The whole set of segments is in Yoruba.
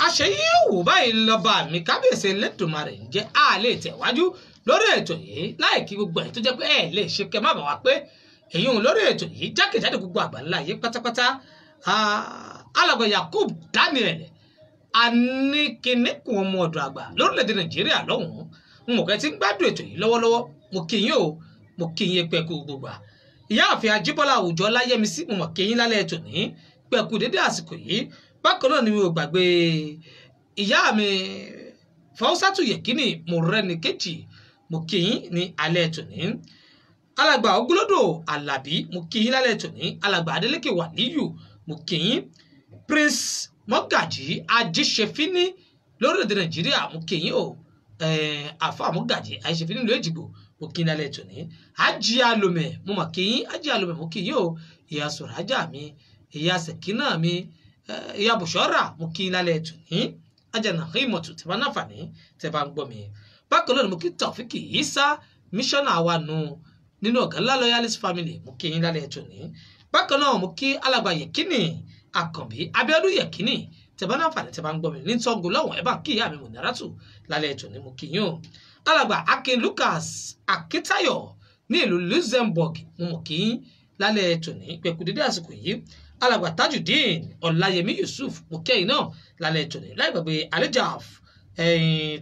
àṣeyíwò báyìí lọ́ba mi kábíyèsí Elédùmarè ń jẹ́ a lè tẹ̀wájú lórí ètò yìí láì kí gbogbo ẹ̀ tó jẹ́ pé ẹ̀ lè ṣe kẹ́ má bà wá pé èyí òun lórí ètò yìí jákèjádò gbogbo àgbáńlá yìí pátápátá alàgbà Yakub Daniel aníkíníkùn ọmọ ọ̀dọ̀ àgbà lórílẹ̀‐èdè Nàìjíríà lọ́hùn-ún mo kẹ́ ti ń gbádùn ètò yìí lọ́wọ́lọ́wọ́ mo kí yín o mo kí yín pẹ́kú gbogbo à ìyáàfin Ajíbọ́lá Òòjọ́ Láyẹ̀mísí mo mọ̀ kí yín lálẹ́ ètò ní pẹ́kú dédé àsìkò yìí bákan náà ni mi ò gbàgbé ìyá mi Fáwọ́sátù Yẹ̀kínì Mọ́rẹ́níkejì mo kí yín ní alẹ́ ètò ní alàgbà Ògúnlódò Àlàbí mo kí yín lálẹ́ ètò ní alàgbà Adélékè Wàlíyù mo kí yín Prince Mọ́gàjí Ajíṣefíní lórílẹ̀‐èdè Nàìjíríà mo kí yín o àfa Mọ́gàjí Ajíṣefíní ló Èjìgbò mo kí yín lálẹ́ ètò ní Ájí Alòmẹ̀ mo mọ̀ kí yín Ájí Alòmẹ̀ mo kí yín o ìyá Sùrájà mi ìyá Sẹ̀kínà mi ìyá Bùṣọ́rà mo kí yín lálẹ́ ètò ní ajana ìmọ̀tò tí wọ́n náfààní tẹ́ bá ń gbọ́ mi bákan náà mo kí Taofik Isa mísọ́nà wa nù nínú ọ̀gá ńlá Loyalist family mo kí yín lálẹ́ ètò ní bákan náà mo kí alàgbà Yẹ̀kínì Àkànbí Abíọ́dún Yẹ̀kínì tẹ́ bá náfààní tẹ́ bá ń gbọ́ mi ní Ṣàngó lọ́wọ́ ẹ bá kí ìyá mi Mùnírátù lálẹ́ ètò ní mo kí yín o alàgbà Akin Lucas Akíntayọ̀ ní ìlú Luxembourg mo mọ̀ kí yín lálẹ́ ètò ní pẹ̀kú dédé àsìkò yìí alàgbà Tajudeen Ọláyẹmí Yusuf mo kẹ́yìn náà lálẹ́ ètò ní láì gbàgbé Alijaf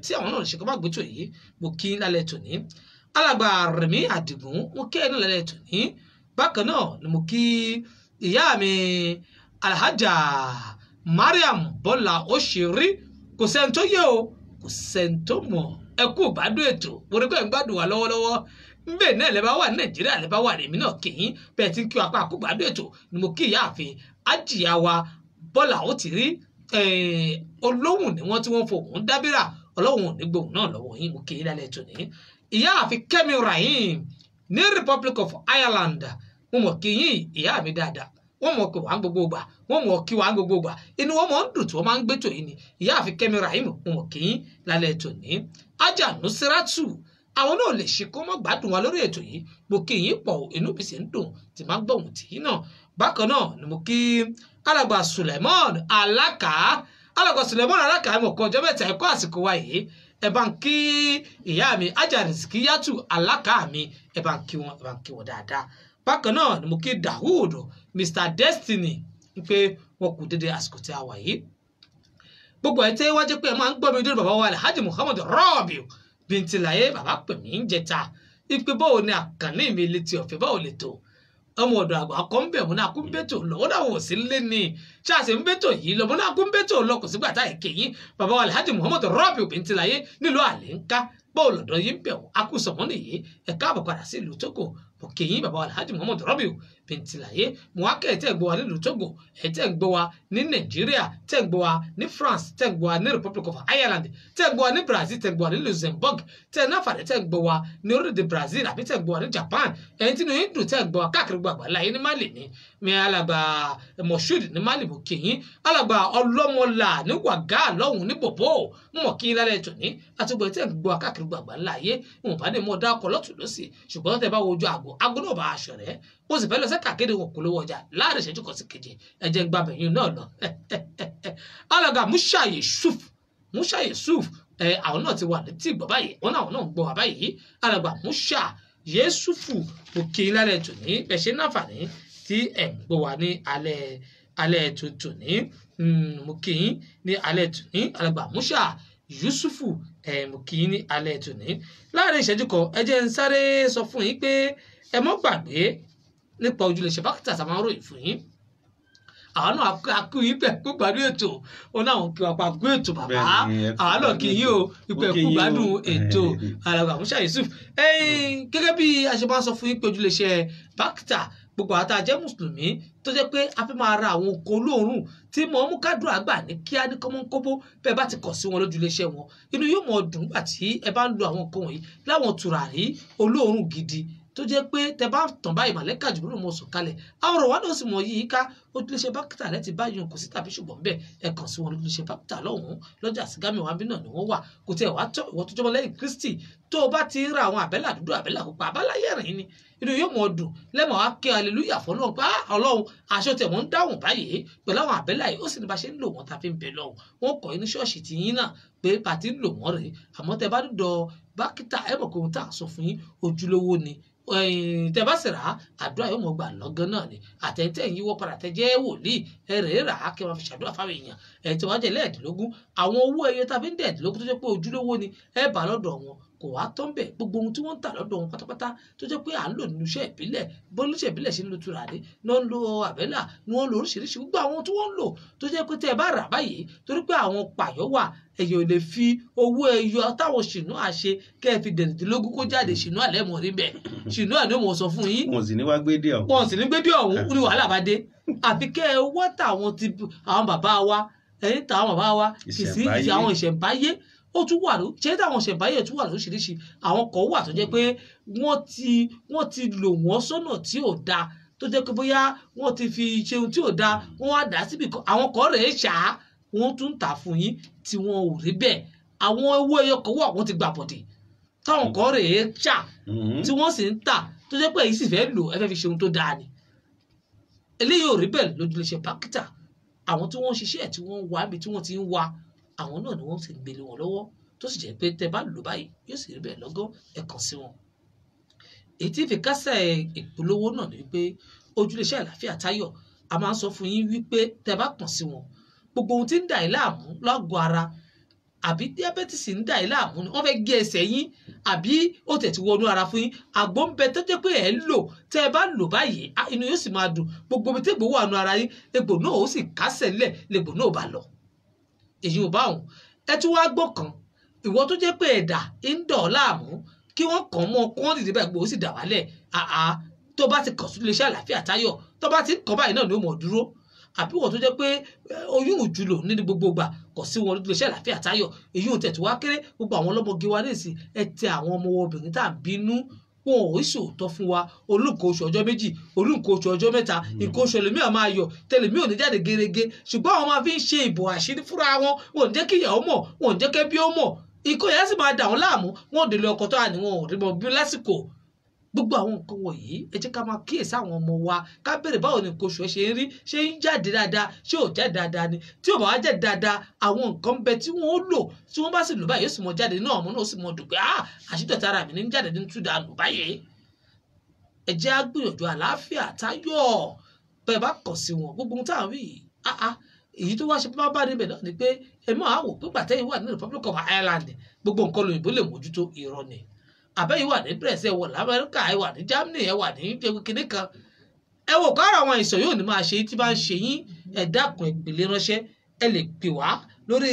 tí àwọn náà ṣe kọ́ bá gbé tò yìí mo kí lálẹ́ ètò ní alàgbà Rẹ̀mí Àdìgún mo kẹ́yìn náà lálẹ́ ètò ní bákan náà ni mo kí ìyá mi Alhaja Mariam Bọ́lá Òṣèré kò sẹ́ni tó yẹ o kò sẹ́ni tó mọ̀ ẹ kú gbádùn ètò orí pé ń gbádùn wà lọ́wọ́lọ́wọ́ nbẹ náà lè bá wà ní Nàìjíríà lè bá wà ní èmi náà kìyìn bẹ́ẹ̀ tí ń kí wa pa àkúgbàdo ètò ni mo kí ìyáàfin Àjíyá wa Bọ́lá ó ti rí olóhùn ni wọ́n tí wọ́n fohùn dábìrà ọlọ́hùn ò ní gbóhùn náà lọ́wọ́ yín mo kí yín lálẹ́ ètò ní ìyáàfin Kẹ́mi Rahim ní Republic of Ireland mo mọ̀ kí yín ìyá mi dáadáa wọ́n mọ̀ kí wà ń gbogbo gbà wọ́n mọ̀ kí wà ń gbogbo gbà inú wọn mọ̀ ń dùn tí wọ́n máa ń gbẹ́tò yìí ni ìyáàfin Kẹ́mi Rahim mo mọ̀ kí yín lálẹ́ ètò ní Ajá Nusiratu àwọn náà lè ṣe kó mọ́ gbádùn wa lórí ètò yìí mo kí yín pọ̀ inú mi sì ń dùn tí máa ń gbọ̀hùn tì yín náà bákan náà ni mo kí alàgbà Suleiman Alaka alàgbà Suleiman Alaka mọ̀ kọ́ ọjọ́ mẹ́ta ẹ̀kọ́ àsìkò wa yìí ẹ bá ń kí ìyá mi Ajá Rizkiyatu Alaka mi ẹ bá ń kí wọn dáadáa bákan náà ni mo kí Dawood Mr Destiny pé wọn kù dédé àsìkò tí a wà yìí gbogbo ẹ̀ tẹ́ wájú pé ẹ máa ń gbọ́ mi dúró bàbá wa Alhaji Muhammad Rabiu Bíntìláyé bàbá pè mí ń jẹta ipe báwo ni àkànní mi létí ọ̀fẹ́ báwo lè tó ọmọ ọ̀dọ̀ àgbà kan ń bẹ̀ mọ́ náà kún bẹ́tò lọ wọ́n náà wò sí lé ní ṣáàṣì ń bẹ́tò yìí lọ mọ́ náà kún bẹ́tò lọ kò sígbà tá ìké yín bàbá wa Alhaji Muhammad Rabiu Bíntìláyé nílùú Àlẹ́ńká báwo lọ́dọ̀ yín bẹ̀ wọ́n akúsọ̀mọ́ nìyí ẹ káàbọ̀ padà sí ìlú Tógò mo kí yín bàbá wa Alhaji Muhammad Rabiu Bíntìláyé mo wá kẹ́ ẹ̀ tẹ́ ń gbọ́ wa nílùú Tógò ẹ̀ tẹ́ ń gbọ́ wa ní Nàìjíríà tẹ́ ń gbọ́ wa ní France tẹ́ ń gbọ́ wa ní Republic of Ireland tẹ́ ń gbọ́ wa ní Brazil tẹ́ ń gbọ́ wa ní Luxembourg tẹ́ ń náfàdé tẹ́ ń gbọ́ wa ní orílẹ̀-èdè Brazil àbí tẹ́ ń gbọ́ wa ní Japan ẹ̀yin tí inú dùn tẹ́ ń gbọ́ wa káàkiri gbogbo àgbáńlá yín ní Mali ní mi alàgbà Moshood ní Mali mo kí yín alàgbà Ọlọ́mọlà ní Wàgá lọ́hùn ní Bòbò mo mọ̀ kí yín lálẹ́ ètò ní àtúgbò tẹ́ ń gbọ́ wa káàkiri gbogbo àgbáńlá yé wọn bá ní mo dá ọkọ̀ lọ́tún lọ́sì ṣùgbọ́n tẹ́ bá wojú àgọ́ náà bá aṣọ rẹ̀ ó sì fẹ́ lọ sẹ́ka kéde wọn kò lówó ọjà láàrin ìṣẹ́jú kan sí keje ẹ̀jẹ̀ ń gba bẹ̀yìn náà lọ. alàgbà Musa Yusuf àwọn náà ti wà létí ìgbọ́ báyìí wọn náà ń gbọ́ wá báyìí alàgbà Musa Yusufu mo kí i lálẹ́ tòní ẹ̀ṣẹ̀ náfààní tí ẹ̀ ń gbọ́ wá ní alẹ́ tòní mo kí i ní alẹ́ tòní alàgbà Musa Yusufu mo kí i ní alẹ́ tòní láàrin ìṣẹ́jú kan ẹ jẹ́ ń sáré sọ fún yín pé ẹ mọ́ gbàgbé nípa ojúlẹ̀ṣẹ̀ bákítà tá a máa ń ròyìn fún yín àwọn náà akú yín pẹ̀ kú gbádùn ètò wọn náà kí wọn pa kú ètò bàbá àwọn náà kí yín o ìpẹ̀ kú gbádùn ètò alàgbà Musa Yusuf gẹ́gẹ́ bí a ṣe máa ń sọ fún yín pé ojúlẹ̀ṣẹ̀ bákítà gbogbo àwọn tá a jẹ́ mùsùlùmí tó jẹ́ pé a fẹ́ máa ra àwọn nǹkan olóòórùn tí mo mú kádùn àgbà ní kíá ní kọ́mọ́nkóbó bẹ́ẹ̀ bá ti kọ̀ sí wọn lójú iléeṣẹ́ wọn inú yóò mọ̀ dùn gbà tí ẹ bá ń lo àwọn nǹkan wọ̀nyí láwọn tùràrí olóòórùn gidi tó jẹ́ pé tẹ bá tàn báyìí màlẹ́kà jùlọ mọ̀ sùn kalẹ̀ àwọn ọ̀rọ̀ wa náà sì mọ̀ yìí ká ojúléṣe bákítà rẹ ti báyìí kò sí tàbí ṣùgbọ́n bẹ́ẹ̀ ẹ kàn sí wọn ojúléṣe bákítà lọ́hùn-ún lọ́jà sígámì wa bí náà ni wọ́n wà kò tí ẹ̀ wá tọ́ ìwọ tó jọmọ lẹ́yìn Kristi tó o bá ti ra àwọn àbẹ́là dúdú àbẹ́là pupa àbáláyé rìn ni inú yóò mọ̀ ọdún lẹ́mọ̀ wá kí aleluya fọlọ́run pé ọlọ́run aṣọ tẹ̀ wọ́n ń dáhùn báyìí pẹ̀lú àwọn àbẹ́là yìí ó sì ní bá ṣe ń lò wọ́n ta fi ń bẹ lọ́hùn wọ́n kọ́ ní ṣọ́ọ̀ṣì tí yín náà pé pàtí ń lò wọ́n rèé àmọ́ tẹ bá dúdọ̀ bákítà ẹ mọ̀ pé ohun tá à ń sọ fún yín ojúlówó ni tẹ bá sì rà á àdúrà yóò mọ̀ gbà lọ́gán náà ni àtẹ̀tẹ̀ ń yíwọ́ padà tẹ jẹ́ wòlíì ẹ rèé rà á kí wọ́n fi ṣàdúrà fáwọn èèyàn ẹ̀ tí wọ́n jẹ́ lẹ́ẹ̀dínlógún àwọn owó ẹyọ tá a fi ń dẹ̀ẹ́dínlógún tó jẹ́ pé ojúlówó ni ẹ bá lọ́dọ̀ wọn kò wá tán bẹ́ẹ̀ gbogbo ohun tí wọ́n ń tà lọ́dọ̀ wọn pátápátá tó jẹ́ pé à ń lò nínú iṣẹ́ ìbílẹ̀ bólúṣẹ́ ìbílẹ̀ ṣe ń lo tùràrí ní wọ́n ń lo àbẹ́là ní wọ́n ń lo oríṣiríṣi gbogbo àwọn tí wọ́n ń lò tó jẹ́ pé tẹ́ ẹ bá rà báyìí torí pé àwọn pààyọ́ wà ẹ̀yọ̀ lè fi owó ẹyọ táwọn ṣìnú àṣe kẹ́ ẹ fi dẹ̀rẹ̀dínlógún kó jáde ṣìnú àlẹ́ mọ̀ rí bẹ́ẹ̀ ṣìnú àná mọ̀ sọ fún yín. wọn sì ní wá gbédè ọ̀hún. wọn sì ní gbédè ọ̀hún ní wàhálà bá dé àfi kẹ́ ẹ wọ́ tàwọn ti àwọn bàbá wa ẹ̀yìn tàwọn bàbá wa kì sí àwọn ìṣẹ̀ǹbáyé ó tún wà ló ṣe táwọn ìṣẹ̀ǹbáyé tún wà lóṣìṣìṣì àwọn kan wà tó jẹ́ pé wọ́n ti lò wọ́n sọ́nà tí ò dáa tó jẹ́ pé bóyá wọ́n ti fi ṣe ohun tí ò dáa wọ́n wá dà síbi kan àwọn kan rèé ṣáá wọ́n tún tà fún yín tí wọ́n ò rí bẹ́ẹ̀ àwọn owó ẹyọ kan wà wọ́n ti gbà bọ̀dẹ̀ táwọn kan rèé ṣá tí wọ́n sì ń tà tó jẹ́ pé èyí sì fẹ́ lò ẹ fẹ́ fi ṣe ohun tó dáa ni eléyìí ò rí bẹ́ẹ̀ lójúléṣe bákítà àwọn tí wọ́n ń ṣiṣẹ́ tí wọ́n ń wá ibi tí wọ́n ti ń wá àwọn náà ni wọ́n ti gbélé wọn lọ́wọ́ tó sì jẹ́ pé tẹ́ bá lò báyìí yóò sì rí bẹ́ẹ̀ lọ́gán ẹ kàn sí wọn. èyí tí ìfikásẹ̀ ìpolówó náà ni wípé ojúléṣe àlàáfíà táyọ̀ a máa ń sọ fún yín wípé tẹ́ bá kàn sí wọn gbogbo ohun tí ń dà yín láàmú lágọ̀ọ́ ara àbí díábẹ́tìsì ń dà yín láàmú ni wọ́n fẹ́ gé ẹsẹ̀ yín àbí ó tẹ̀ ti wọnú ara fún yín àgbo ń bẹ tó jẹ́ pé ẹ̀ ń lò tẹ́ ẹ bá lò báyìí inú yóò sì máa dùn gbogbo ibi tí egbò wà nú ara yín egbò náà ó sì kásẹ̀ lẹ̀ lẹ́gbò náà bá lọ. èyí ò bá òun ẹ tún wá gbọ́ kan ìwọ tó jẹ́ pé ẹ̀dà ń dọ̀ láàmú kí wọ́n kàn mọ́ kí wọ́n dìde báyìí gbòó sì dà wálẹ̀ tó bá ti kàn sí iléeṣẹ́ àlàáfíà táyọ̀ tó bá ti kàn báyìí náà ni ó mọ̀ dúró àbí wọ́n tó jẹ́ pé oyún ìjùlò nínú gbogbo gbà kò sí wọn lójú iléeṣẹ́ àlàáfíà táyọ̀ èyí ò tẹ̀tù wá kéré gbogbo àwọn ọlọ́mọge wa nìsín ẹ tẹ àwọn ọmọ obìnrin tá à ń bínú wọn ò ṣòótọ́ fún wa olùkọ́ oṣù ọjọ́ méjì olùkọ́ oṣù ọjọ́ mẹ́ta nǹkan oṣù ẹlòmíì á máa yọ tẹlẹmí ò ní jáde gerege ṣùgbọ́n àwọn máa fi ń ṣe ìbò àṣírí fúnra wọn wọn ò jẹ́ kí ìyàwó mọ̀ wọn ò jẹ́ kẹ́ bí ó mọ̀ ikọ̀ yẹn sì máa dà wọ́n láàmú wọn ò délé ọkọ tó à ní wọn ò rí mọ bí lásìkò gbogbo àwọn nǹkan wọ̀nyí ẹ jẹ́ ká máa kíyèsí àwọn ọmọ wa ká bèrè báwo ni nǹkan oṣù ẹ ṣe ń rí ṣé ń jáde dáadáa ṣé ò jáde dáadáa ni tí ò bá wá jáde dáadáa àwọn nǹkan bẹ tí wọ́n ó lò tí wọ́n bá sì lò báyìí yóò sì mọ jáde náà ọmọ náà ó sì mọ dùn pé àṣìdọ̀tà ara mi ní jáde ní túdà nù báyìí ẹ jẹ́ á gbìyànjú àlàáfíà táyọ̀ bẹ́ẹ̀ bá kàn sí wọn gbogbo ohun táwọn wí èyí tó wá ṣe bá níbẹ̀ náà ni pé ẹ máa wò pé pàtẹ́yìn wà ní Republic of Ireland gbogbo nǹkan lóyìnbó lè mójútó irọ́ ni àbẹ́yìn wà ní Brazil ẹ wà lamẹ́ríkà ẹ wà ní Germany ẹ wà ní kinní kan ẹ wò kára àwọn àìsàn yóò ní máa ṣe tí bá ń ṣe yín ẹ dákun ẹ pèlè ránṣẹ́ ẹ lè pè wá lórí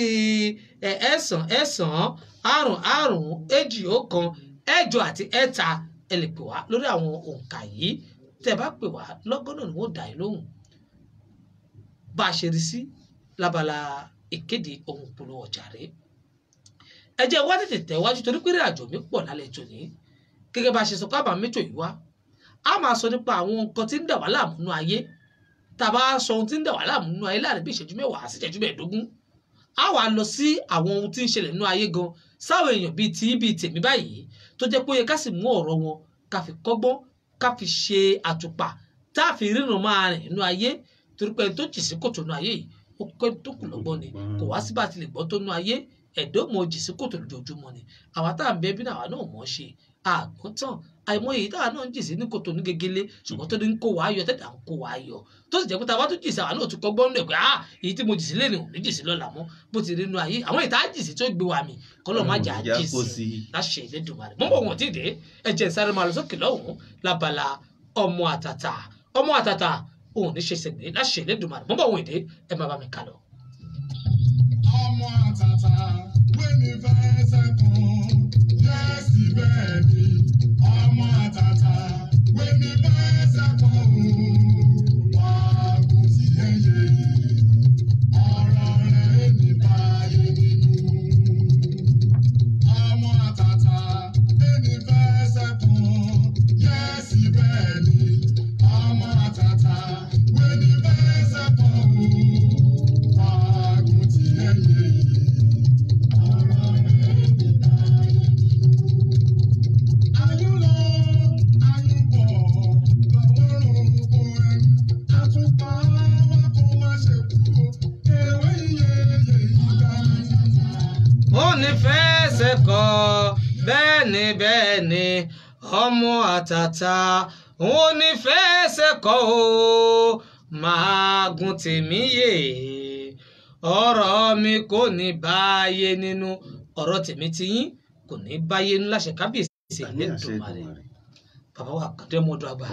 9-1-2-1-8 ẹ lè pè wá lórí àwọn òǹkà yìí tẹ́ bá pè wá lọ́gán náà ni wọ́n dà yín lóhùn bá a ṣe rí sí lábala ìkéde ohun ìpolówó ọjà rẹ̀ ẹ jẹ́ wá tètè tẹ̀wájú torí pé ìrìnàjò mi pọ̀ lálẹ́ tòní gẹ́gẹ́ bá a ṣe sọ pé àbámẹ́tò yìí wá a máa sọ nípa àwọn nǹkan tí ń dà wá láàmú nínú ayé tàbá sọ ohun tí ń dà wá láàmú nínú ayé láàrin bí ìṣẹ́jú 10 sí ìṣẹ́jú 15 a wà lọ sí àwọn ohun tí ń ṣẹlẹ̀ nínú ayé gan sáwọn èèyàn bíi tèmi báyìí tó jẹ́ pé ó yẹ ká sì mú ọ̀rọ̀ wọn ká fi kọ́gbọ́n ká fi ṣe àtùpà tá a fi ríran máa rìn nínú ayé torí pé tó jì sí kòtò nínú ayé yìí ó kọ́ tó kù lọ́gbọ́n ni kò wá sí bá ti lè gbọ́ tó nínú ayé ẹ̀dọ́ mọ̀ jì sí kòtò lójoojúmọ́ ni àwa tá à ń bẹ bí náà náà mọ̀ ṣe àgbọ̀n tán àìmọye yìí táwa náà ń jì sí ní kòtò ní gegele ṣùgbọ́n tó ní ń kó wa ayọ̀ tẹ́tà ń kó wa ayọ̀ tó sì jẹ́ pé táwa tó jì sí àwa náà tún kọ́ gbọ́n lẹ̀ pé èyí tí mo jì sí lẹ́nu ò ní jì sí lọ́la mọ́ bó ti rí inú ayé àwọn ìta jì sí tó gbé wa mi kọ́lọ́ má jà jì sí láṣẹ Elédùmarè mọ́ wọn ti dé ẹ̀jẹ̀ sáré máa lọ sókè lọ́hùn lábala ọmọ àtàtà òun ní ṣe ṣègbè láṣẹ Elédùmarè mọ́ wọn ìdè ẹ má bá mi kà lọ. ọmọ àtàtà wẹ́ni fẹ́ sẹ́kùn yẹ́sì bẹ́ẹ̀ ni ọmọ àtàtà wẹ́ni fẹ́ sẹ́kùn wàgùn tí ẹ yẹ ọ̀rọ̀ rẹ̀ ní báyé nínú. ọmọ àtàtà wẹ́ni fẹ́ sẹ́kùn yẹ́sì. ní fẹsẹ̀ kọ bẹ́ẹ̀ ni ọmọ àtàtà òun ní fẹsẹ̀ kọ o máa gùn tèmi yè ọ̀rọ̀ mi kò ní báyé nínú ọ̀rọ̀ tèmi ti yín kò ní báyé nínú láṣẹ kábíyèsí Elédùmarè bàbá wa Àkàndé Ọmọọdún Àgbà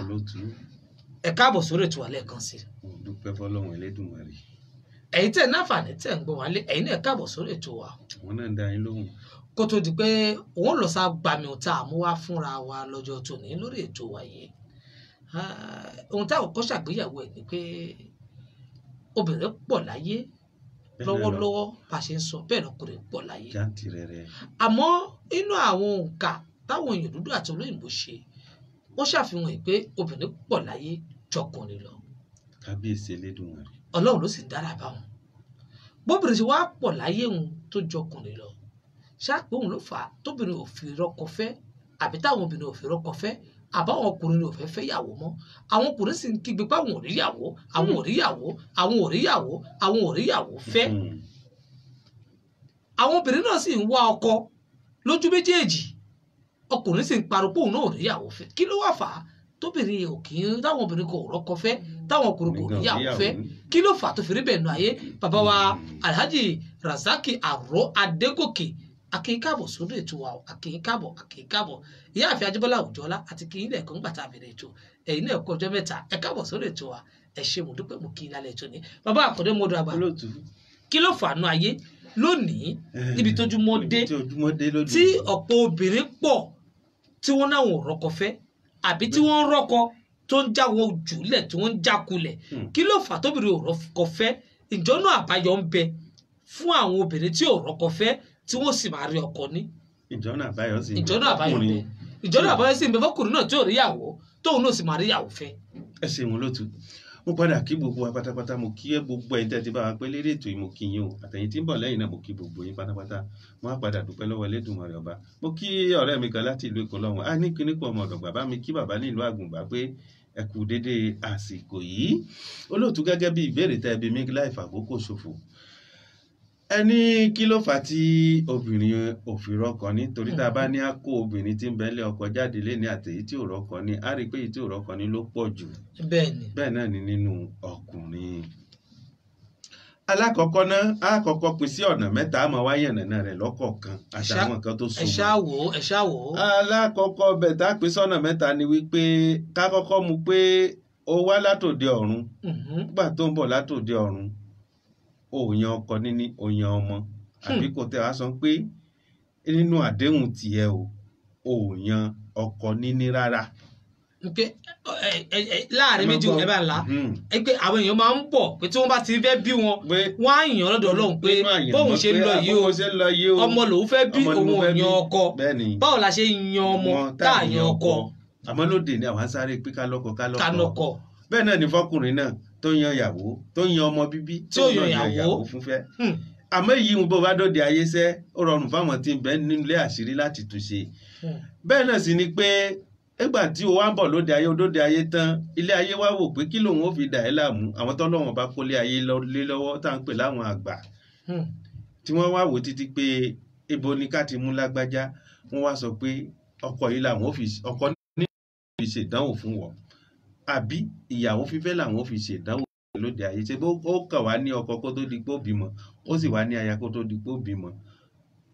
ẹ káàbọ̀ sórí ètò alẹ́ kan sí. dúpẹ́ fọlọ́run Elédùmarè. ẹ̀yin tẹ̀ náfààní tẹ̀ ń gbọ́ wálé ẹ̀yin náà káàbọ̀ sórí ètò wa. wọn náà ń dá yín lóhùn. kó tó di pé òun lọ sá gbàmì ọ̀tá àmúwá fúnra wa lọ́jọ́ tòní lórí ètò wa yìí ohun táwọn kọ́ ṣàgbéyàwó ẹ̀ ni pé obìnrin pọ̀ láyé lọ́wọ́lọ́wọ́ bá a ṣe ń sọ bẹ́ẹ̀ lọkùnrin pọ̀ láyé. àmọ́ inú àwọn òǹkà táwọn èèyàn dúdú àti olóyìnbó ṣe wọ́n ṣàfihàn pé obìnrin pọ̀ láyé jọkùnrin lọ. kábíyèsí Elédùmarè. ọlọ́run ló sì ń dára báwọn bóbìnrin ṣe wá pọ̀ láyé òun tó jọkùnrin lọ ṣáàpé òun ló fà á tóbìnrin ò fi rọ́kọ fẹ́ àbí táwọn obìnrin ò fi rọ́kọ fẹ́ àbáwọn ọkùnrin ò fẹ́ fẹ́ yàwó mọ́ àwọn ọkùnrin sì ń kígbe pé àwọn ò rí yàwó àwọn ò rí yàwó àwọn ò rí yàwó àwọn ò rí yàwó fẹ́ àwọn obìnrin náà sì ń wá ọkọ lójú méjèèjì ọkùnrin sì ń parọ́ pé òun náà ò rí yàwó fẹ́ kí ló wà fà á tóbìnrin ò kì í táwọn obìnrin kò rọ́kọ fẹ́ táwọn ọkùnrin kò rí yàwó fẹ́ kí ló fà á tó fi rí bẹ́ẹ̀ nù ayé bàbá wa Alhaji Rasaki Aro Adégòkè akínkàbọ̀ sórí ètò wa akínkàbọ̀ ìyáàfin Ajíbọ́lá Òjọ́lá àti kí ilẹ̀ kan gbàtà bẹ̀rẹ̀ ètò ẹ̀yin náà kọjọ́ mẹ́ta ẹ káàbọ̀ sórí ètò wa ẹ ṣé mo dúpẹ́ mo kí lálẹ́ ètò ní bàbá Àkàndé Ọmọọdún Àgbà kí ló fàánú ayé lónìí níbi tójúmọ́ dé tí ọ̀pọ̀ obìnrin pọ̀ tí wọ́n náà wọ́n rọ́kọ fẹ́ àbí tí wọ́n ń rọ́kọ tó ń já wọn jùlẹ̀ tí wọ́n ń já kulẹ̀ kí ló fà tóbìnrin ò rọ́kọ fẹ́ ìjọ́nà àbáyọ ń bẹ fún àwọn obìnrin tí ò rọ́kọ fẹ́ tí wọ́n sì máa rí ọkọ ní. ìjọ́nà àbáyọ sì ń bẹ fọkùnrin náà tí ò rí yàwó tóun náà sì máa rí yàwó fẹ́. ẹ ṣe wọn lótú mo padà kí gbogbo wa pátápátá mo kí gbogbo ẹ̀yin tẹ́ ti bá wa pé lérí ètò yìí mo kí yín o àtẹ̀yin tí ń bọ̀ lẹ́yìn náà mo kí gbogbo yín pátápátá mo á padà dúpẹ́ lọ́wọ́ Elédùmarè ọba mo kí ọ̀rẹ́ mi kan láti ìlú Èkó lọ́wọ́ á ní kíní pọ̀ ọmọ ọ̀dọ̀ bàbá mi kí bàbá ní ìlú Àgùnbá pé ẹ kú dédé àsìkò yìí olóòtú gẹ́gẹ́ bí ìbéèrè tẹ́ bí mi láì fàkókò ṣòfò ẹni kí ló fà á tí obìnrin ò fi rọ́kọ ní torí tá a bá ní á kó obìnrin tí ń bẹ lé ọkọ jáde lé ní àtẹ̀yí tí ò rọ́kọ ní á rí i pé èyí tí ò rọ́kọ ní ló pọ̀ jù bẹ́ẹ̀ náà ni nínú ọkùnrin. alákọ̀ọ́kọ́ náà á kọ́kọ́ pín sí ọ̀nà mẹ́ta á máa wáyé ọ̀nà rẹ̀ lọ́kọ̀ọ̀kan àtàwọn nǹkan tó súnmọ́. ẹ ṣáà wò. alákọ̀ọ́kọ́ bẹ̀ tá a pín sọ́nà mẹ́ta ni wípé ká kọ́kọ́ mú pé ó wá látòde ọ̀run nígbà tó ń bọ̀ látòde ọ̀run òòyàn ọkọ níní òòyàn ọmọ àbí kò tẹ wá sọ pé nínú àdéhùn tiẹ̀ o òòyàn ọkọ níní rárá. láàrin méjì ẹ bá la pé àwọn èèyàn máa ń bọ̀ pé tí wọ́n bá ti fẹ́ bí wọn wọ́n á yàn lọ́dọ̀ Ọlọ́run pé bóun ṣe ń lọ yìí o ọmọ lòun fẹ́ bí òun ò yan ọkọ báwo la ṣe yan ọmọ tá à yan ọkọ. àmọ́ lóde ni àwọn sáré pé ká lọ́kọ bẹ́ẹ̀ náà ni fọkùnrin náà tó yan ìyàwó tó yan ọmọ bíbí tó yan ìyàwó fúnfẹ́ àmọ́ èyí ń bó bá dóde ayé sẹ́ ó rọrùn fáwọn tí ń bẹ nílé àṣírí láti túnṣe bẹ́ẹ̀ náà sì ni pé nígbà tí o wá ń bọ̀ lóde ayé tán ilé ayé wá wò pé kí lòun ó fi dà ẹ́ láàmú àwọn tọ́lọ́wọ́n bá kólé ayé lé lọ́wọ́ tá à ń pè láwọn àgbà tí wọ́n wá wò títí pé ibo ni ká ti mú lágbájá wọ́n wá sọ pé ọkọ yìí làwọn ò fi ọkọ ní fi ṣèdánwò fún wọn àbí ìyàwó fífẹ́ làwọn ò fi ṣèdánwò lóde ayé ṣe ó kàn wá ní ọkọ kó tó di pé ó bímọ ó sì wá ní aya kó tó di pé ó bímọ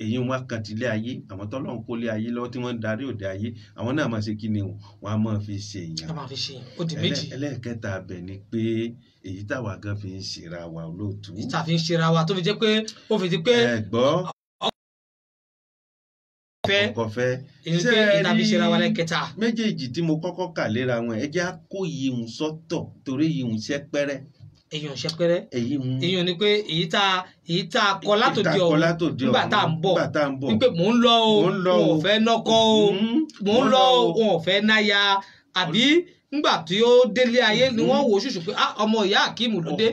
èyí wọn kàn tilé ayé àwọn tọ́lọ́run kólé ayé lọ́wọ́ tí wọ́n ń darí òde ayé àwọn náà máa ṣe kí ni wọn á máa fi ṣe èèyàn ẹlẹ́ẹ̀kẹta abẹ̀ ni pé èyí táwa gan fi ń ṣera wa olóòtú. ìta fi ń ṣera wa tó fi jẹ́ pé ó fi di pé ọkọ fẹ́ méjèèjì tí mo kọ́kọ́ kà léra wọn ẹ jẹ́ kó yìí sọ́tọ̀ torí yìí ṣẹ́pẹ́rẹ́. èyàn ṣẹpẹrẹ èyàn ni pé èyí tá a kọ látòdì ọ̀run nígbà tá à ń bọ̀ wípé mò ń lọ o wọn ò fẹ́ nọ́kọ o mò ń lọ o wọn ò fẹ́ náya àbí nígbà tí ó délé ayé ni wọ́n wò ó ṣùṣù pé ọmọ ìyá Akíìmù ló dé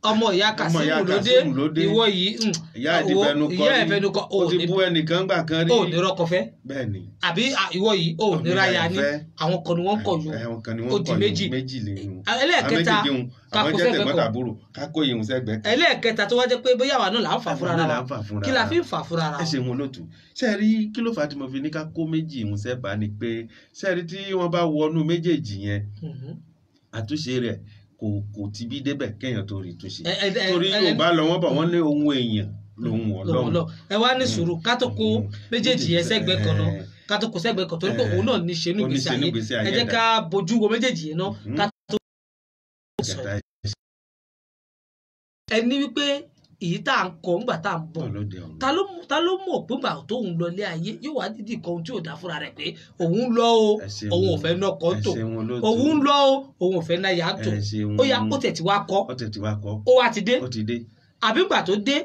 ọmọ ìyá Kasimu lóde ìwọ yìí ìyá ẹ̀fẹ̀nukọ ó ti bú ẹnìkan gbà kan rí ó ní rọ́kọfẹ́ bẹ́ẹ̀ni àbí ìwọ yìí ó ní ráyà ní àwọn kan ni wọ́n kọ̀ yù ó di méjì ẹlẹ́ẹ̀kẹta ẹlẹ́ẹ̀kẹta tó wá jẹ́ pé bóyá àwa náà là ń fà fúnra wa kí la fi ń fà fúnra wa. ẹ ṣe wọn lótú sẹ́ẹ̀rí kí ló fà á tí mo fi ní ká kó méjì ìmúṣẹ́ bá ni pé sẹ́ẹ̀rí tí wọ́n bá wọnú méjèèjì yẹn àtúnṣe rẹ̀ kò ti bí débẹ̀ kéèyàn tó rí túnṣe torí Yorùbá lọ wọ́n bọ̀ wọ́n ní ohun èèyàn lòun Ọlọ́run. ẹ wá ní sùúrù ká tó kó méjèèjì yẹn sẹ́gbẹ̀ẹ́ kan náà ká tó kó sẹ́gbẹ̀ẹ́ kan torí pé òun náà ní ṣe ní ìgbésí ayé ẹ jẹ́ ká bójú wo méjèèjì yẹn náà ká tó sọ. ẹni wípé èyí tá à ń kọ ńgbà tá à ń bọ̀ ta ló mọ̀ pé gbà tóun lọ lé ayé yóò wá dídì kan ohun tí ò dá fúnra rẹ̀ pé òun lọ o òun ò fẹ́ ná kọ́ tó òun lọ o òun ò fẹ́ ná yà tó ó yá ó tẹ̀ tí wá kọ́ ó wá ti dé àbí gbà tó dé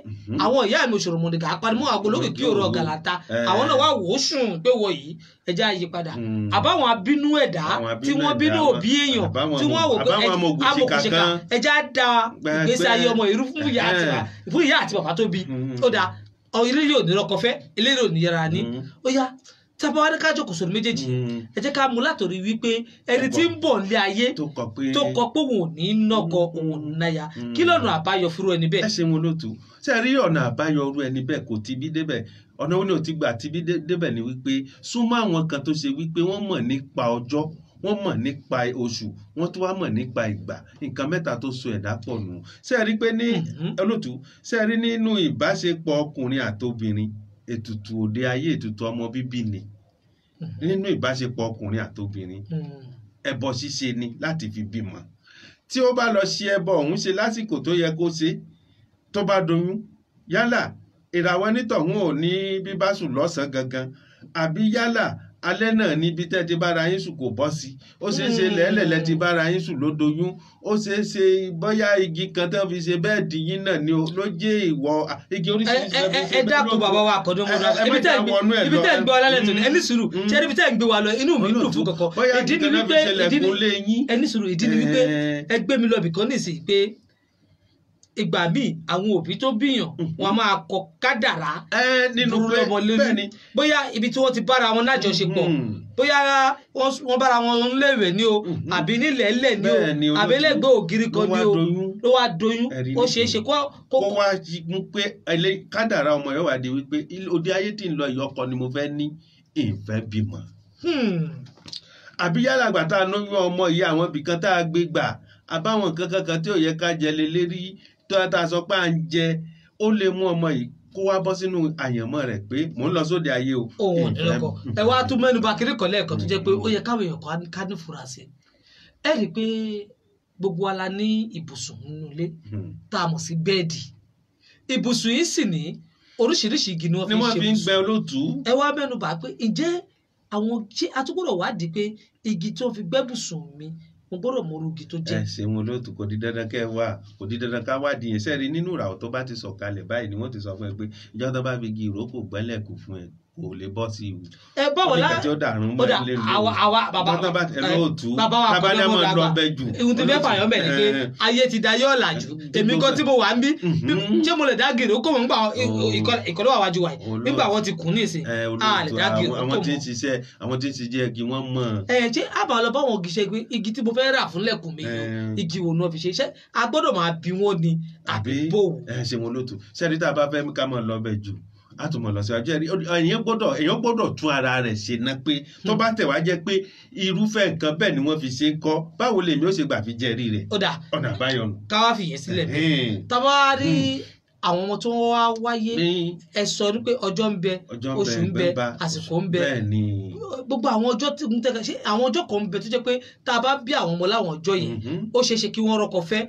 àwọn ìyá mi òṣòro mọ̀nìkà apanimọ́ agolókè kí òrò ọ̀gàlàta àwọn náà wá wò ó sùn pé wọ yìí ẹja yí padà àbáwọn abínú ẹ̀dá tí wọ́n bínú òbí èèyàn tí wọ́n wò pé amòkùnṣèkà ẹja da ìgbésí ayé ọmọ ìrú fún ìyá àti bàbá tó bí ó dáa eléyìí ò ní rọkọfẹ́ eléyìí ò ní yẹra ní ó yá tábà ní ká jókòó sórí méjèèjì ẹ jẹ́ ká mú látòrí wípé ẹni tí ń bọ̀ nílé ayé tó kọ pé òun ò ní nọkọ òun ò ní náya kí lọ́nà àbáyọ fúru ẹni bẹ́ẹ̀. ẹ ṣe wọn lótú ṣe rí ọ̀nà àbáyọ irú ẹni bẹ́ẹ̀ kò ti bí débẹ̀ ọ̀nà wo ni ò ti gbà ti bí débẹ̀ ni wípé súnmọ́ àwọn kan tó ṣe wípé wọ́n mọ̀ nípa ọjọ́ wọ́n mọ̀ nípa oṣù wọ́n tún wá mọ̀ nípa ìgbà nǹkan mẹ́ta tó so ẹ̀dá pọ̀ nù ṣe rí pé ní olótú ṣe rí nínú ìbáṣepọ̀ ọkùnrin àtobìnrin ètùtù òde ayé ètùtù ọmọ bíbí ni nínú ìbáṣepọ̀ ọkùnrin àtobìnrin ẹbọ ṣíṣe ni láti fi bímọ tí ó bá lọ ṣe ẹbọ ọ̀hún ṣe lásìkò tó yẹ kó ṣe tó bá doyún yálà ìràwọ̀ onítọ̀hún ò ní bíbá sùn lọ́sàn-án gangan àbí yálà alẹ́ náà níbi tẹ́ ti bára yín sùn kò bọ́ sí ó ṣeé ṣe lẹ́lẹ̀lẹ́ ti bára yín sùn ló doyún ó ṣeé ṣe bóyá igi kan tán fi ṣe bẹ́ẹ̀dì yín náà ni ló jẹ́ ìwọ igi oríṣiríṣi. ẹ dákun bàbá wa àkọ́dọ́ mọ́ra ibi tẹ́ ń gbé wa lálẹ́ tó ní ẹni sùúrù ṣé ibi tẹ́ ń gbé wa lọ inú mi dùn fún kankan ìdí ni wípé ẹni sùúrù ìdí ni wípé ẹ gbé mi lọ bìkan nísìnyí pé ìgbà míì àwọn òbí tó bíyàn wọn máa kọ kádàrá nínú lọmọ lórí bóyá ibi tí wọ́n ti bára wọn lájọṣepọ̀ bóyá wọ́n bára wọn léèwé ní o àbí nílẹ̀ ẹlẹ̀ ní o àbí lẹ́gbẹ̀ẹ́ ògiri kan ní o ló wá doyún ó ṣeé ṣe kó wá mú pé kádàrá ọmọ yóò wá di wípé òde ayé tí ń lọ ìyọkọ ni mo fẹ́ ní ìfẹ́ bímọ. àbí yálà àgbà tá a lóyún ọmọ yìí àwọn ibìkan tá a gbé gbà àbáwọn kankan tí ò yẹ ká jẹ lé lérí tó tá a sọ pé à ń jẹ ó lè mú ọmọ yìí kó wá bọ́ sínú àyànmọ́ rẹ̀ pé mò ń lọ sóde ayé o. òun ìrọ̀kọ̀ ẹ wá tún mẹ́nu bà kiri kan lẹ́ẹ̀kan tó jẹ́ pé ó yẹ káwọn èèyàn ká ní fura sí ẹ rí i pé gbogbo wa la ní ibùsùn nínú ilé tá a mọ̀ sí bẹ́ẹ̀dì ibùsùn yìí sì ní oríṣiríṣi igi ni wọ́n fi ń gbẹ olóòtú. ẹ wá mẹ́nu bà pé ǹjẹ́ àwọn tí a tún gbọ́dọ̀ wádìí pé igi tó fi gbẹ́bùsùn mi mo gbọ́dọ̀ mọ orúgi tó jẹ́. ẹ ṣeun olóòtú kò di dandan kẹ́ wá kò di dandan ká wádìí yẹn sẹ́ẹ̀rí nínú ìràwọ̀ tó bá ti sọ̀kalẹ̀ báyìí ni wọ́n ti sọ fún ẹ pé ìjọ tó bá fi igi ìrókò gbẹ́lẹ̀ kù fún ẹ kò lè bọ́ sí ìwù. ẹ báwo la bàbá wa kọ́ ló mọ̀ dàgbà ìhun tí fẹ́ fàyọ́ mẹ́rin pé ayé ti da yọ̀ ọ̀làjú èmi kan tí mo wà ń bí ṣé mo lè dá gèrè ó kò mọ̀ nígbà ìkọ́lé wà wájú wa yìí nígbà wọn ti kùn ní ìsìn a lè dá gèrè ó kò mọ̀. àwọn tí ń ṣiṣẹ́ igi wọ́n mọ̀. ṣé àbá lọ báwọn igi ṣe pé igi tí mo fẹ́ rà fún lẹ́kùn mi igi wo ni wọ́n fi ṣe iṣẹ́ a gbọ́dọ̀ máa bí wọ́n ni àbí bò. ṣe wọn lótú sẹ́ni tá a bá fẹ́ ká mọ̀ lọ bẹ̀ jù a tún mọ̀ lọ sí ọjọ́ èèyàn gbọ́dọ̀ tún ara rẹ̀ ṣe ná pé tó bá tẹ̀ wá jẹ́ pé irúfẹ́ nǹkan bẹ́ẹ̀ ni wọ́n fi ṣe ń kọ́ báwo lèmi ó ṣe gbà fi jẹ́rí rẹ̀ ọ̀nà àbáyọ nù. ká wá fìyẹn sílẹ̀ bẹ́ẹ̀ tábà rí àwọn ọmọ tó wá wáyé ẹ sọ ní pé ọjọ́ ń bẹ oṣù ń bẹ àsìkò ń bẹ gbogbo àwọn ọjọ́ tí ń tẹ́ka ṣé àwọn ọjọ́ kan ń bẹ tó jẹ́ pé tá a bá bí àwọn ọmọ láwọn ọjọ́ yìí ó ṣeé ṣe kí wọ́n rọ́kọ fẹ́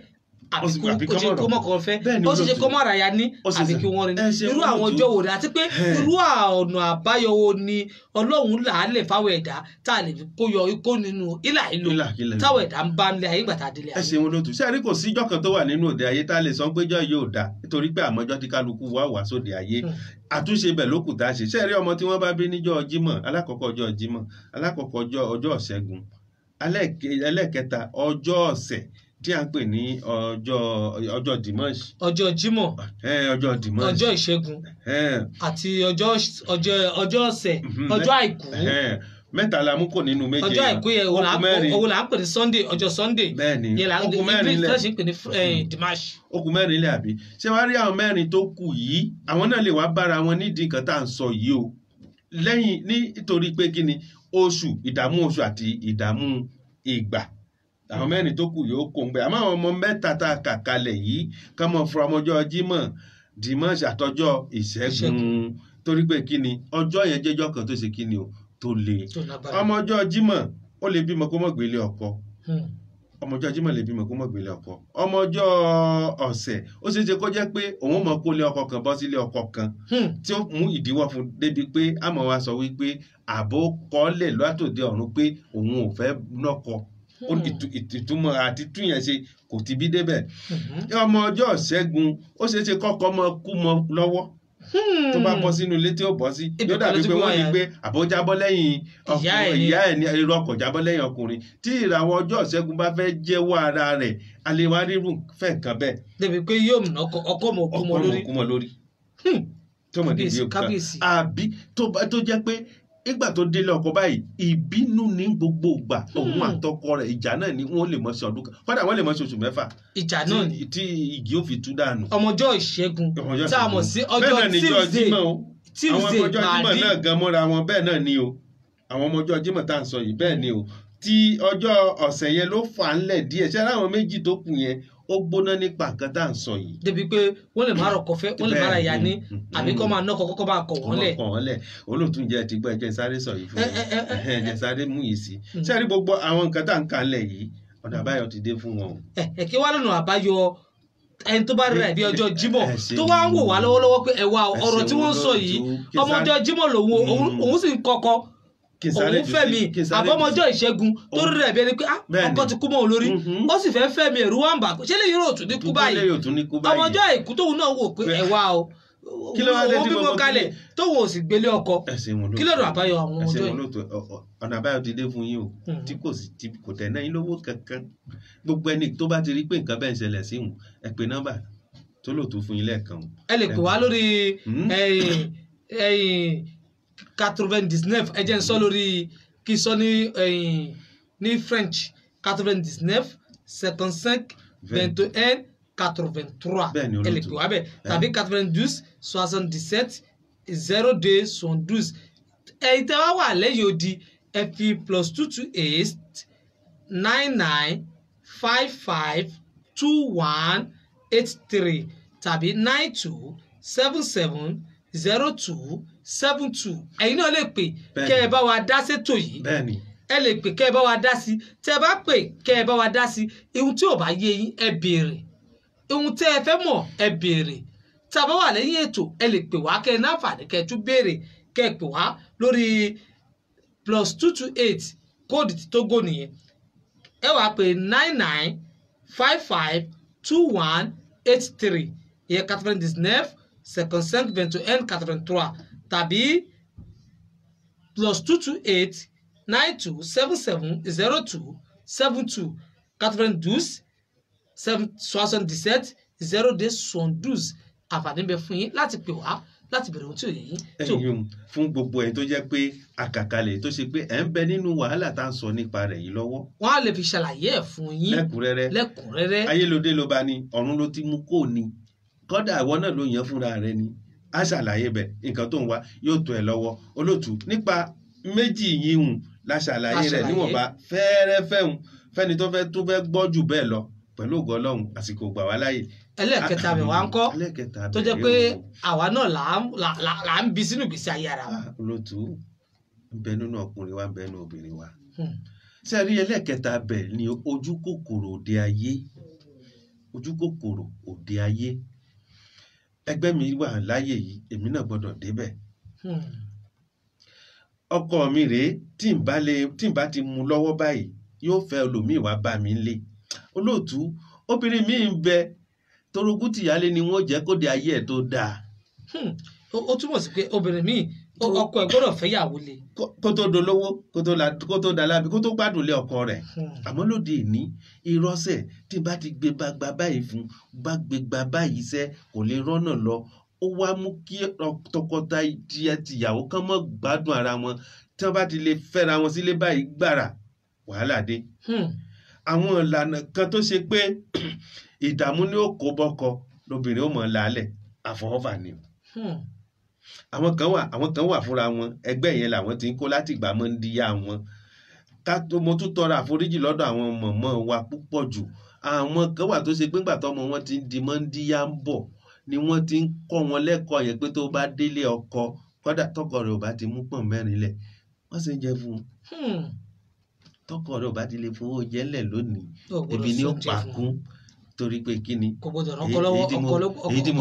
àbí kó mọ̀ kàn fẹ́ ó sì ṣe kó mọ̀ àràyà ní àbí kí wọ́n rin irú àwọn ọjọ́ wo rẹ̀ àti pé irú ọ̀nà àbáyọ wo ni Ọlọ́run là á lè fáwọn ẹ̀dá tá a lè fi kó yọ ikó nínú ìlà ìlò táwọn ẹ̀dá ń bá nílé ayé gbàtà délé ayé. ẹ ṣeun lótú ṣé àrí kò síjọ́ kan tó wà nínú òde ayé tá a lè sọ pé jọ́ yóò dá nítorí pé àmọ́jọ́ tí kálukú wà sóde ayé àtúnṣe bẹ̀ ló kù tá a ṣe ṣé ẹ rí ọmọ tí wọ́n bá bí níjọ́ Jímọ̀ alákọ̀ọ́kọ́ ọjọ́ Jímọ̀ alákọ̀ọ́kọ́ ọjọ́ Ìṣẹ́gun ẹlẹ́ẹ̀kẹta ọjọ́ ọ̀sẹ̀ tí a ń pè ní ọjọ́ dimanche. ọjọ́ jímọ̀. ọjọ́ dimanche. ọjọ́ ìṣẹ́gun. àti ọjọ́ ọ̀sẹ̀. ọjọ́ àìkú. mẹ́ta la mú kò nínú méje. ọjọ́ àìkú yẹn òun là ń pè ní sunday ọjọ́ sunday. bẹ́ẹ̀ni okùn mẹ́rin lẹ̀ English pè ní dimanche. okùn mẹ́rin lẹ̀ àbí ṣé wàá rí àwọn mẹ́rin tó kù yìí àwọn náà lè wá bára wọn nídìí nǹkan tá à ń sọ yìí o lẹ́yìn nítorí pé kí ni ìdààmú oṣù àti ìdààmú ìgbà àwọn mẹ́rin tó kù yóò kó ń gbẹ àmọ́ àwọn ọmọ mẹ́ta tá a kà kalẹ̀ yìí ká mọ̀ fún ọmọjọ́ jímọ̀ dimanche àtọjọ́ ìṣẹ́gun torí pé kí ni ọjọ́ yẹn jẹ́jọ́ kan tó ṣe kí ni o tó le ọmọjọ́ jímọ̀ ó lè bímọ kó mọ̀ gbélé ọkọ ọmọjọ́ jímọ̀ lè bímọ kó mọ̀ gbélé ọkọ ọmọjọ́ ọ̀sẹ̀ ó ṣeé ṣe kó jẹ́ pé òun mọ̀ kó lé ọkọ kan bọ́ sílé ọkọ kan tí ó mú ìdíwọ́ fún débi pé àmọ́ wa sọ wípé àbó kọ́lẹ̀ látòdì ọ̀run pé òun ò fẹ́ nọ́kọ ìtumọ̀ àti túyàn ṣe kò ti bí débẹ̀ ọmọ ọjọ́ ìṣẹ́gun ó ṣeé ṣe kọ́kọ́ mọ kú mọ lọ́wọ́ tó bá bọ́ sínú ilé tí ó bọ́ sí yóò dàbí pé wọ́n ní pé àbójábọ́ lẹ́yìn ìyá ẹ̀ ní irú ọkọ̀ jábọ́ lẹ́yìn ọkùnrin tí ìràwọ̀ ọjọ́ ìṣẹ́gun bá fẹ́ jẹ́wọ́ ara rẹ̀ aléwárírù fẹ́ nǹkan bẹ́ẹ̀. débi pé yóò mú ọkọ mọ̀ kú mọ́ lórí. tó mọ̀ débi òkúta àbí tó jẹ́ pé ìgbà tó délé ọkọ báyìí ìbínú ní gbogbo ìgbà òun àtọkọ rẹ̀ ìjà náà ni wọ́n lè mọ sí ọdún kan kódà wọ́n lè mọ sí oṣù mẹ́fà. ìjà náà tí igi ó fi tú dànù. ọmọjọ́ ìṣẹ́gun tá a mọ̀ sí ọjọ́ Tuesday àwọn ọmọjọ́ jímọ̀ náà gan mọ́ra wọn bẹ́ẹ̀ náà ni o àwọn ọmọjọ́ jímọ̀ tá à ń sọ yìí bẹ́ẹ̀ ni o tí ọjọ́ ọ̀sẹ̀ yẹn ló fà ń lẹ̀ díẹ̀ ṣé láwọn méjì tó kù yẹn ó gbóná nípa nǹkan tá à ń sọ yìí. débi pé wọ́n lè má rọ̀ kọfẹ́ wọ́n lè má ra ìyá ní àbí kọ́ máa nọ́kọ̀ kọ́kọ́ bá kọ̀ wọ́n lẹ̀. olóòtún jẹ́ ti gbọ́ ẹ̀jẹ̀ sáré sọ yìí fún ẹ̀jẹ̀ sáré mú yìí sí. ṣé rí gbogbo àwọn nǹkan tá à ń kalẹ̀ yìí ọ̀nà àbáyọ ti dé fún wọn o. kí wàá lọ́nà àbáyọ ẹni tó bá rẹ̀ bí ọjọ́ jímọ̀ tó wá ń wò wá lọ́wọ́lọ́wọ́ pé ẹ̀wà ọ̀rọ̀ tí wọ́n ń sọ yìí ọmọ ọjọ́ jímọ̀ lòun òun sì ń kọ́kọ́ òun fẹ́mi àbọ̀mọjọ́ ìṣẹ́gun tó rí rẹ̀ bí ẹni pé ọkọ ti kú mọ́ òun lórí ó sì fẹ́ fẹ́mi ẹ̀rú wà ń bà ṣé lè yóò tún ní kú báyìí ọmọjọ́ àìkú tóun náà wò pé ẹ̀wà o òun bímọ kalẹ̀ tóun ò sì gbélé ọkọ kí lọ́dọ̀ àbáyọ àwọn ọmọjọ́ yìí. ọ̀nà àbáyọ ti dé fún yín o tí kò tẹ̀ náà yín lówó kankan gbogbo ẹni tó bá ti rí pé nǹkan bẹ́ẹ̀ ń ṣẹlẹ̀ sí òun ẹ pè nọ́mbà tó lò tó fún yín lẹ́ẹ̀kan. ẹ lè pè wá lórí 99 ẹ jẹ́ n sọ lórí kí n sọ ní French 99 55 21 83 ẹ lè pè wá bẹ́ẹ̀ tàbí 92 77 02 72 ẹ̀yin tẹ́ wá wà lẹ́yìn odi ẹ fi +228 99 55 21 83 tàbí 92 77 02 72 ẹ̀yin náà lè pè kẹ́ ẹ bá wa dá sétò yìí ẹ lè pè kẹ́ ẹ bá wa dá sí tẹ́ ẹ bá pè kẹ́ ẹ bá wa dá sí ihun tí ò bá yé yín ẹ béèrè ihun tẹ́ ẹ fẹ́ mọ̀ ẹ béèrè tá a bá wà lẹ́yìn ètò ẹ lè pè wá kẹ́ ẹ náfààní kẹ́ ẹ tún béèrè kẹ́ ẹ pè wá lórí +228 kóòdù tí Tógò nìyẹn ẹ wàá pè 99 55 21 83 ìyẹn 99 55 21 83 tàbí +228 92 77 02 72 92 77 02 72 àǹfààní bẹ fún yín láti pè wá láti bẹ̀rẹ̀ ohun tí ò yẹ yín. ẹ̀yin fún gbogbo ẹ̀ tó jẹ́ pé àkàkalẹ̀ tó ṣe pé ẹ̀ ń bẹ nínú wàhálà tá à ń sọ nípa rẹ̀ yìí lọ́wọ́. wọ́n á lè fi ṣàlàyé ẹ̀ fún yín lẹ́kùnrẹ́rẹ́. ayélòdé ló bá ní ọ̀run ló ti mú kó ní kọ́dà ìwọ náà ló yàn fúnra rẹ ni a ṣàlàyé bẹ̀ nǹkan tó ń wá yóò tó ẹ lọ́wọ́ olóòtú nípa méjì yìí hùn la ṣàlàyé rẹ̀ níwọ̀nba fẹ́ẹ́rẹ́fẹ́ hùn fẹ́ni tó fẹ́ gbọ́ jù bẹ́ẹ̀ lọ pẹ̀lú ògo Ọlọ́run àsìkò gbà wá láàyè. ẹlẹ́ẹ̀kẹta mi wá ń kọ́ tó jẹ́ pé àwa náà là ń bí sínú ìgbésí ayé ara wa. olóòtú ń bẹ nínú ọkùnrin wa ń bẹ nínú obìnrin wa. ṣé rí ẹlẹ́ẹ̀kẹta bẹ̀ ni ojú kòkòrò òde ayé ojú kòkòrò òde ayé ẹgbẹ́ mi wà láyé yìí èmi náà gbọ́dọ̀ débẹ̀. ọkọ mi rèé tí n bá ti mú lọ́wọ́ báyìí yóò fẹ́ olòmíì wá bá mi lé olóòtú obìnrin mi ń bẹ torogún tìyálé ni wọ́n jẹ́ kóde ayé ẹ̀ tó dáa. ó túmọ̀ sí pé obìnrin míì ọkọ ẹ̀ gbọ́dọ̀ fẹ́ yàwó le. kó tó dolówó kó tó dalábi kó tó gbádùn lé ọkọ rẹ̀ àmọ́ lóde ìní irọ́sẹ̀ tí bá ti gbé gbagba báyìí fún bá gbé gbà báyìí sẹ́ kò lè rọ́nà lọ ó wá mú kí tọkọtaya tìyàwó kan mọ́ gbádùn ara wọn tí wọ́n bá ti lè fẹ́ra wọn sílé báyìí gbàrà wàhálà dé. àwọn ìlànà kan tó ṣe pé ìdààmú ni ó kó bọ́kọ lóbìnrin ó mọ̀ lálẹ̀ àfọwọ́fà ni. àwọn kan wà fúnra wọn ẹgbẹ́ yẹn làwọn ti ń kó láti ìgbà mọ́ ń díyà wọn. mo tún tọrọ àforíjì lọ́dọ̀ àwọn mọ̀mọ́ wa púpọ̀ jù. àwọn kan wà tó ṣe pé ńgbà tọ́mọ wọn ti ń di mọ́ ń díyà ń bọ̀ ni wọ́n ti ń kọ́ wọn lẹ́kọ̀ọ́ yẹn pé tó bá délé ọkọ kódà tọkọ rẹ̀ ò bá ti mú pọ̀n mẹ́rin lẹ̀ wọ́n sì ń jẹ fún un. tọkọ rẹ̀ ò bá ti lè fowó jẹ lẹ̀ lónìí ebi ni ó pa kún torí pé kí ni èyí tí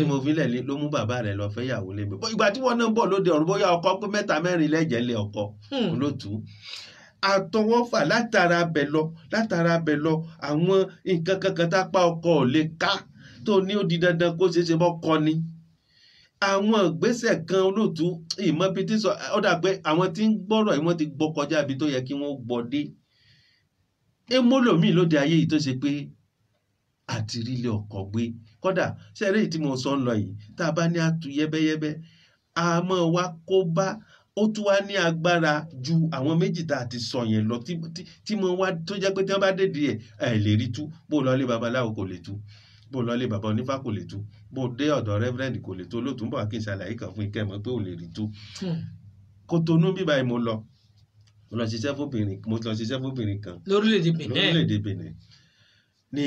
mo fi lẹ̀ ló mú bàbá rẹ̀ lọ fẹ́ yàwó lébi. ìgbà tí wọ́n náà ń bọ̀ lóde ọ̀run bóyá ọkọ pé 3 mẹ́rin lẹ́jẹ̀ lé ọkọ olótú. àtọwọ́fà látara bẹ̀ lọ àwọn nǹkan kankan tá pa ọkọ ò lè ká tó ní ó di dandan kó ṣe ṣe bọ́kọ ni. àwọn ìgbésẹ̀ kan olóòtú ìmọ̀ bíi tí sọ ó dà pé àwọn tí ń gbọ́rọ̀ yìí wọ́n ti gbọ́ kọjá ibi tó yẹ kí wọ́n gbọ́ dé. emólòmíì lóde ayé yìí tó ṣe pé àti rílé ọkọ gbé kódà ṣẹ́rẹ́ yìí tí mo sọ ń lọ yìí tá a bá ní àtú yẹ́bẹ́yẹ́bẹ́ a mọ̀ wá kó bá ó tún wá ní agbára ju àwọn méjì tá a ti sọ yẹn lọ tí mo wá tó jẹ́ pé tí wọ́n bá dédé ẹ̀ lè rí tú bó lọ lé babaláwo kò lè tú bó lọ lé baba onífá kò lè tú bó dé ọ̀dọ̀ rẹ́fúrẹ́ǹdì kò lè tú olóòtú ń bọ̀ kí n ṣàlàyé kan fún ikẹ́ mọ́ pé ò lè rí tú. Kòtónú bíbá yìí mo lọ ṣiṣẹ́ fóbìnrin kan lórílẹ̀‐èdè Benin ní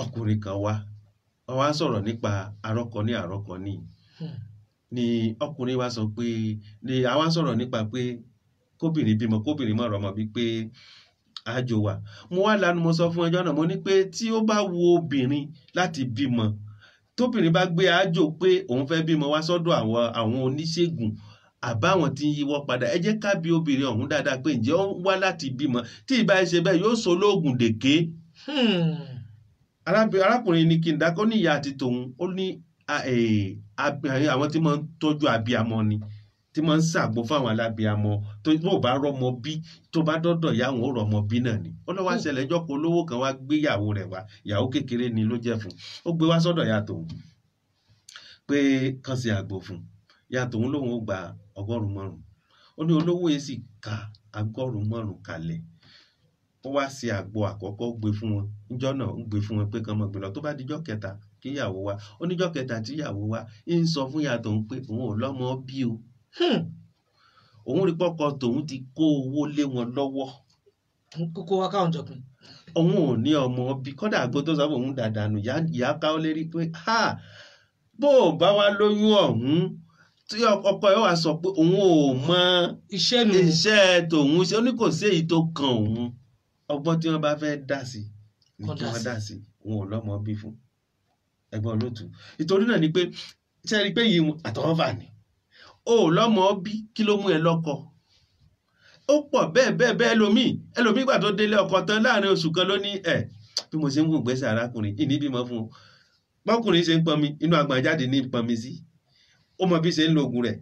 ọkùnrin kan wá sọ̀rọ̀ nípa àrọ́kọ ní ọkùnrin wa sọ pé ní àwa sọ̀rọ̀ nípa pé kóbìnrin bímọ kóbìnrin mọ̀ rọmọ bíi pé àjò wà. mo wá lanu mo sọ fún ẹjọ́ náà mo ní pé tí ó bá wo obìnrin láti bímọ tóbìnrin bá gbé àjò pé òun fẹ́ bímọ wá sọ́dọ̀ àwọn oníṣègùn àbáwọn tí ń yíwọ́ padà ẹ jẹ́ ká bi obìnrin ọ̀hún dáadáa pé ǹjẹ́ ó wá láti bímọ tí ìbá ṣe bẹ́ẹ̀ yóò so lóògùn dèké. arákùnrin ní kí n dákọ́ ní ìyá àti tòun ó ní àwọn tí máa ń tọ́jú abiyamọ ni tí máa ń ṣàgbo fáwọn alábiyamọ tó bá rọmọ bí tó bá dọ́dọ̀ ìyá àwọn ò rọmọ bí náà ni. ó lọ́wọ́ àṣẹlẹ̀ ẹjọ́ kan olówó kan wá gbé ìyàwó rẹ̀ wá ìyàwó kékeré ni ló jẹ́ fún ó gbé wá sọ́dọ̀ ìyá tòun pé kàn sí àgbo fún ìyá tòun lòun ó gba 100 ó ní olówó yìí sì ka 100 kalẹ̀ ó wá sí àgbo àkọ́kọ́ gbé fún wọn níjọ́ náà ń gbé fún wọn pé kàn mọ́ gbé lọ tó bá dijọ́ kẹta kí ìyàwó wa oníjọ́ kẹta tí ìyàwó wa ń sọ fún ìyá tòun pé òun ò lọ́mọ bí o òun rí pọ́kọ tòun ti kó owó lé wọn lọ́wọ́ kókó wá káwọn jọkùn òun ò ní ọmọ bí kọ́dà àgbo tó sọ fún òun dàdánù ìyá káwọ́ lérí pé bó o bá wá lóyún ọ̀hún tí ọkọ ẹ̀ wá sọ pé òun ò mọ iṣẹ́ tòun ṣe ó ní kò sí èyí tó kan òun ọgbọ́n tí wọ́n bá fẹ́ dá sí ní kí wọ́n dá sí òun ò lọ́mọ bí fún ẹ̀gbọ́n olóòtú ìtorí náà ni pé ṣe rí pé yìí àtọwọ́fà ni ó lọ́mọ bí kí ló mú ẹ lọ́kọ ó pọ̀ bẹ́ẹ̀ ẹlòmíì gbà tó délé ọkọ tán láàrin oṣù kan ló ní bí mo ṣe ń gùn gbèsè arákùnrin ìní bímọ fún un bọ́kùnrin ṣe ń pọnmi inú agbọ̀n jáde ní pọnmi sí ó mọ bí ṣe ń lo oògùn rẹ̀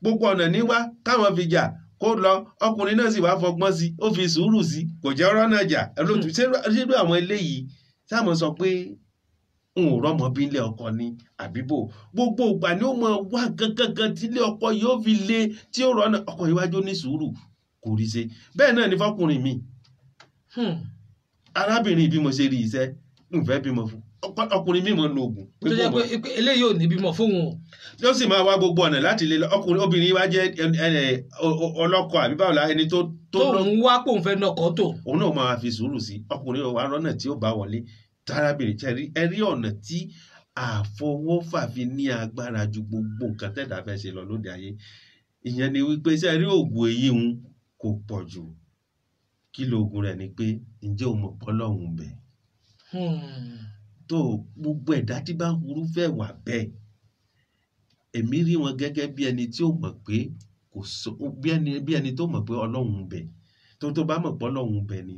gbogbo ọ̀nà ní wá káwọn fi jà kó lọ ọkùnrin náà sì wá fọgbọ́n sí ó fi sùúrù sí kò jẹ́ ọ̀rọ̀ náà jà ẹlòtú ṣé àwọn eléyìí sáàmù sọ pé n ò rọ́mọ bí ilé ọkọ ní àbíbò gbogbo ìgbà ni ó mọ wá gangan tí ilé ọkọ yóò fi lé tí ó rọ́nà ọkọ iwájú ní sùúrù kò rí ṣe bẹ́ẹ̀ náà ni fọkùnrin mi arábìnrin bí mo ṣe rí iṣẹ́ n fẹ́ bímọ fún ọkùnrin mímọ lo oògùn. tó jẹ́ pé eléyìí ò ní bímọ fóun o. yóò sì máa wá gbogbo ọ̀nà láti lè obìnrin wa jẹ́ ọlọ́kọ àbí báwo la ẹni tó. tóun wá pòun fẹ́ nọkọ tó. òun náà máa fi sùúrù sí ọkùnrin wa rọ́nà tí ó bá wọlé tárábìnrin tẹ́rí ẹ rí ọ̀nà tí àfọwọ́fà fi ní agbára ju gbogbo nǹkan tẹ̀dá fẹ́ ṣe lọ lóde ayé ìyẹn ni wípé ṣe rí oògùn èyí ń kò pọ̀ jù kí lóògùn rẹ̀ ni pé ǹjẹ́ o mọ̀ pọ́lọ́hún bẹ̀. tó gbogbo ẹ̀dá tí bá ń hurú fẹ́ wà bẹ́ẹ̀ èmi rí wọn gẹ́gẹ́ bí ẹni tí ó mọ̀ pé kò sọ bí ẹni tó mọ̀ pé ọlọ́hun bẹ̀ tó bá mọ̀ pọ́lọ́hún bẹ̀ ni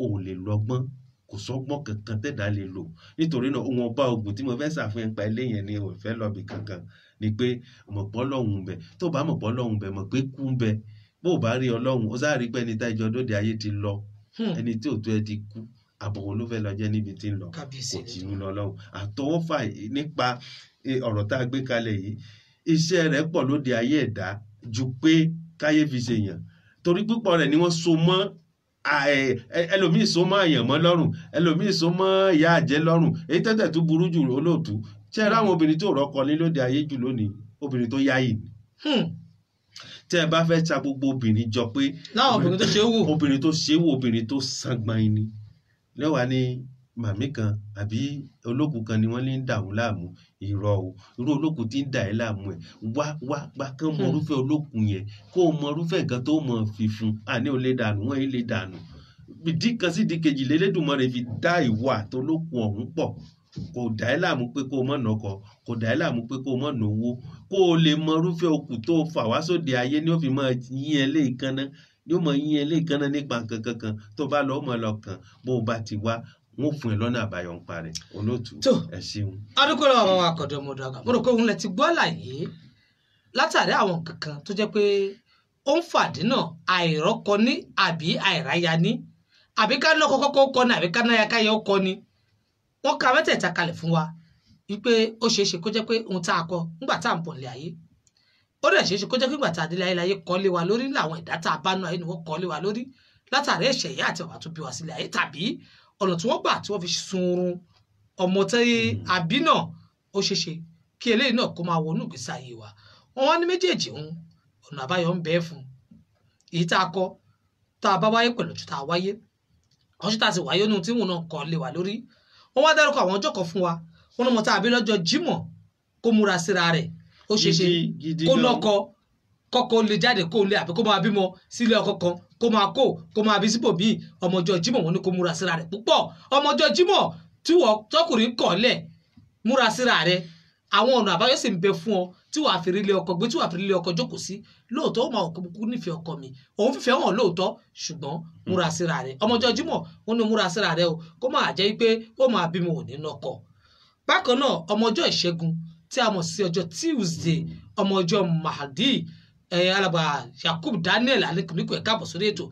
o lè lọ́gbọ́n kò sọ́gbọ́n kankan tẹ̀dá lè lò nítorí náà wọn bá ogun tí mo fẹ́ ṣàfihàn pa eléyẹn ni ò fẹ́ lọ́bì kankan ni pé mọ̀pọ̀ lọ́hùn bẹ̀ tó bá mọ̀pọ̀ lọ́hùn bẹ̀ mọ̀ pé kú ń bẹ bó o bá rí ọlọ́hun ó sáà rí pé ẹni tá ìjọ dóde ayé ti lọ ẹni tí ò tó ẹ ti kú àbọ̀wọ̀ ló fẹ́ lọ jẹ́ níbi tí ń lọ kò tí ń lọ lọ́hùn àtọwọ́fà nípa ọ̀rọ̀ tá a gbé kalẹ̀ yìí iṣẹ́ rẹ̀ pọ̀ lóde ayé ẹ̀dá ju pé káyé fi ṣe yàn torí púpọ̀ rẹ̀ ni wọ́n so mọ́ ẹlòmíì so mọ́ àyàn mọ́ lọ́rùn ẹlòmíì so mọ́ ìyá àjẹ́ lọ́rùn èyí tẹ́tẹ̀ tó burú jù olóòtú ṣe é ráwọn obìnrin tó rọ́kọ ní lóde ayé jù lónìí obìnrin tó yáyì ni tẹ́ ẹ bá fẹ́ ta gbogbo obìnrin jọ pé láwọn obìnrin tó ṣe é wò obìnrin tó ṣe é wò obìnrin tó sangbọn ni lẹ́wàá ní màmí kan àbí olókùn kan ni wọ́n ní ń dà wọ́n láàmú irọ́ o irú olókùn tí ń dà ẹ́ láàmú ẹ̀ wá kán mọ irúfẹ́ olókùn yẹn kó o mọ irúfẹ́ nǹkan tó mọ̀ fi fún àní ò lè dànù wọ́n yìí lè dànù ìdí kan sí ìdí kejì lélẹ́dùnmọ́ rẹ̀ fi dá ìwọ àtolókùn ọ̀hún pọ̀ kò dà ẹ́ láàmú pé kó o mọ̀ nọkọ kò dà ẹ́ láàmú pé kó o mọ̀ nówó kó o lè mọ irúfẹ́ okùn tó fà wá sóde ayé ni ó fi máa yín ẹ lé ìkànnà ni ó mọ yín ẹ lé ìkànnà nípa nǹkan kankan tó bá lọ́ọ́ mọ̀ lọ́kàn bó o bá ti wá wọn fún ẹ lọ́nà àbáyọ ń parẹ́ olóòtú ẹ ṣeun. adúgbò lọ́wọ́ àwọn akọ̀dọ̀ ọmọdé àgbà mo rò pé òun lẹ ti gbọ́ láyé látàrí àwọn kankan tó jẹ́ pé ó ń fàdínà àìrọ́kọ ní àbí àìráyà ní àbí ká lọ́kọ kọ́kọ́ kọ́ ní àbí ká náyà káyà ó kọ́ ni wọ́n ka mẹ́tẹ̀ẹ̀ta kalẹ̀ fún wa wípé ó ṣeé ṣe kó jẹ́ pé ohun tá a kọ nígbà tá à ń bọ̀ nílé ayé ó dẹ̀ ṣeé ṣe kó jẹ́ pé nígbà tá a délé ayé láyé kọ́ lé wa lórí làwọn ẹ̀dá tá a bá nù ayé ni wọ́n kọ́ lé wa lórí látàrí ẹ̀ṣẹ̀ ìyá àti bàbá tó bí wa sílé ayé tàbí ọ̀nà tí wọ́n gbà tí wọ́n fi sunrun ọmọ tẹ́yẹ àbí náà ó ṣeéṣe kí eléyìí náà kó máa wọnú ìgbésí ayé wa wọn wá ní méjèèjì ń ọ̀nà àbáyọ ń bẹ́ẹ̀ fún èyí tá a kọ tá a bá wáyé pẹ̀lú ojú tá a wáyé ọjọ́ tá a sì wáyé nínú tí wọn náà kọ́ lé wa lórí wọn wá dárúkọ àwọn ọjọ́ kan fún wa wọn ní ọmọ tá a bí lọ́jọ́ Jímọ̀ kó múra síra rẹ̀ ó ṣeéṣe kó lọ́kọ kọ́kọ́ lè jáde kó lè àbí kó máa bímọ sílé ọkọ kan kó máa bí sípò bíi ọmọjọ́ Jímọ̀ wọn ni kó múra síra rẹ̀ púpọ̀ ọmọjọ́ Jímọ̀ tí wọ́n tọkùnrin kọ̀ lẹ̀ múra síra rẹ̀ àwọn ọ̀nà àbáyọ sì ń bẹ fún ọ tí wàá fi rílé ọkọ gbé tí wàá fi rílé ọkọ jókòó sí lóòótọ́ ó máa kú nífẹ̀ẹ́ ọkọ mi òun fífẹ́ hàn lóòótọ́ ṣùgbọ́n múra síra rẹ̀ ọmọjọ́ Jímọ̀ wọn ni múra síra rẹ̀ o kó máa jẹ́ pé ó máa bímọ ò nínú ọkọ bákan náà ọmọjọ́ Ìṣẹ́gun tí a mọ̀ sí ọjọ́ Tuesday ọmọjọ́ Mahdi alàgbà Yakub Daniel alekuniku ẹ̀ka àbọ̀ sórí ètò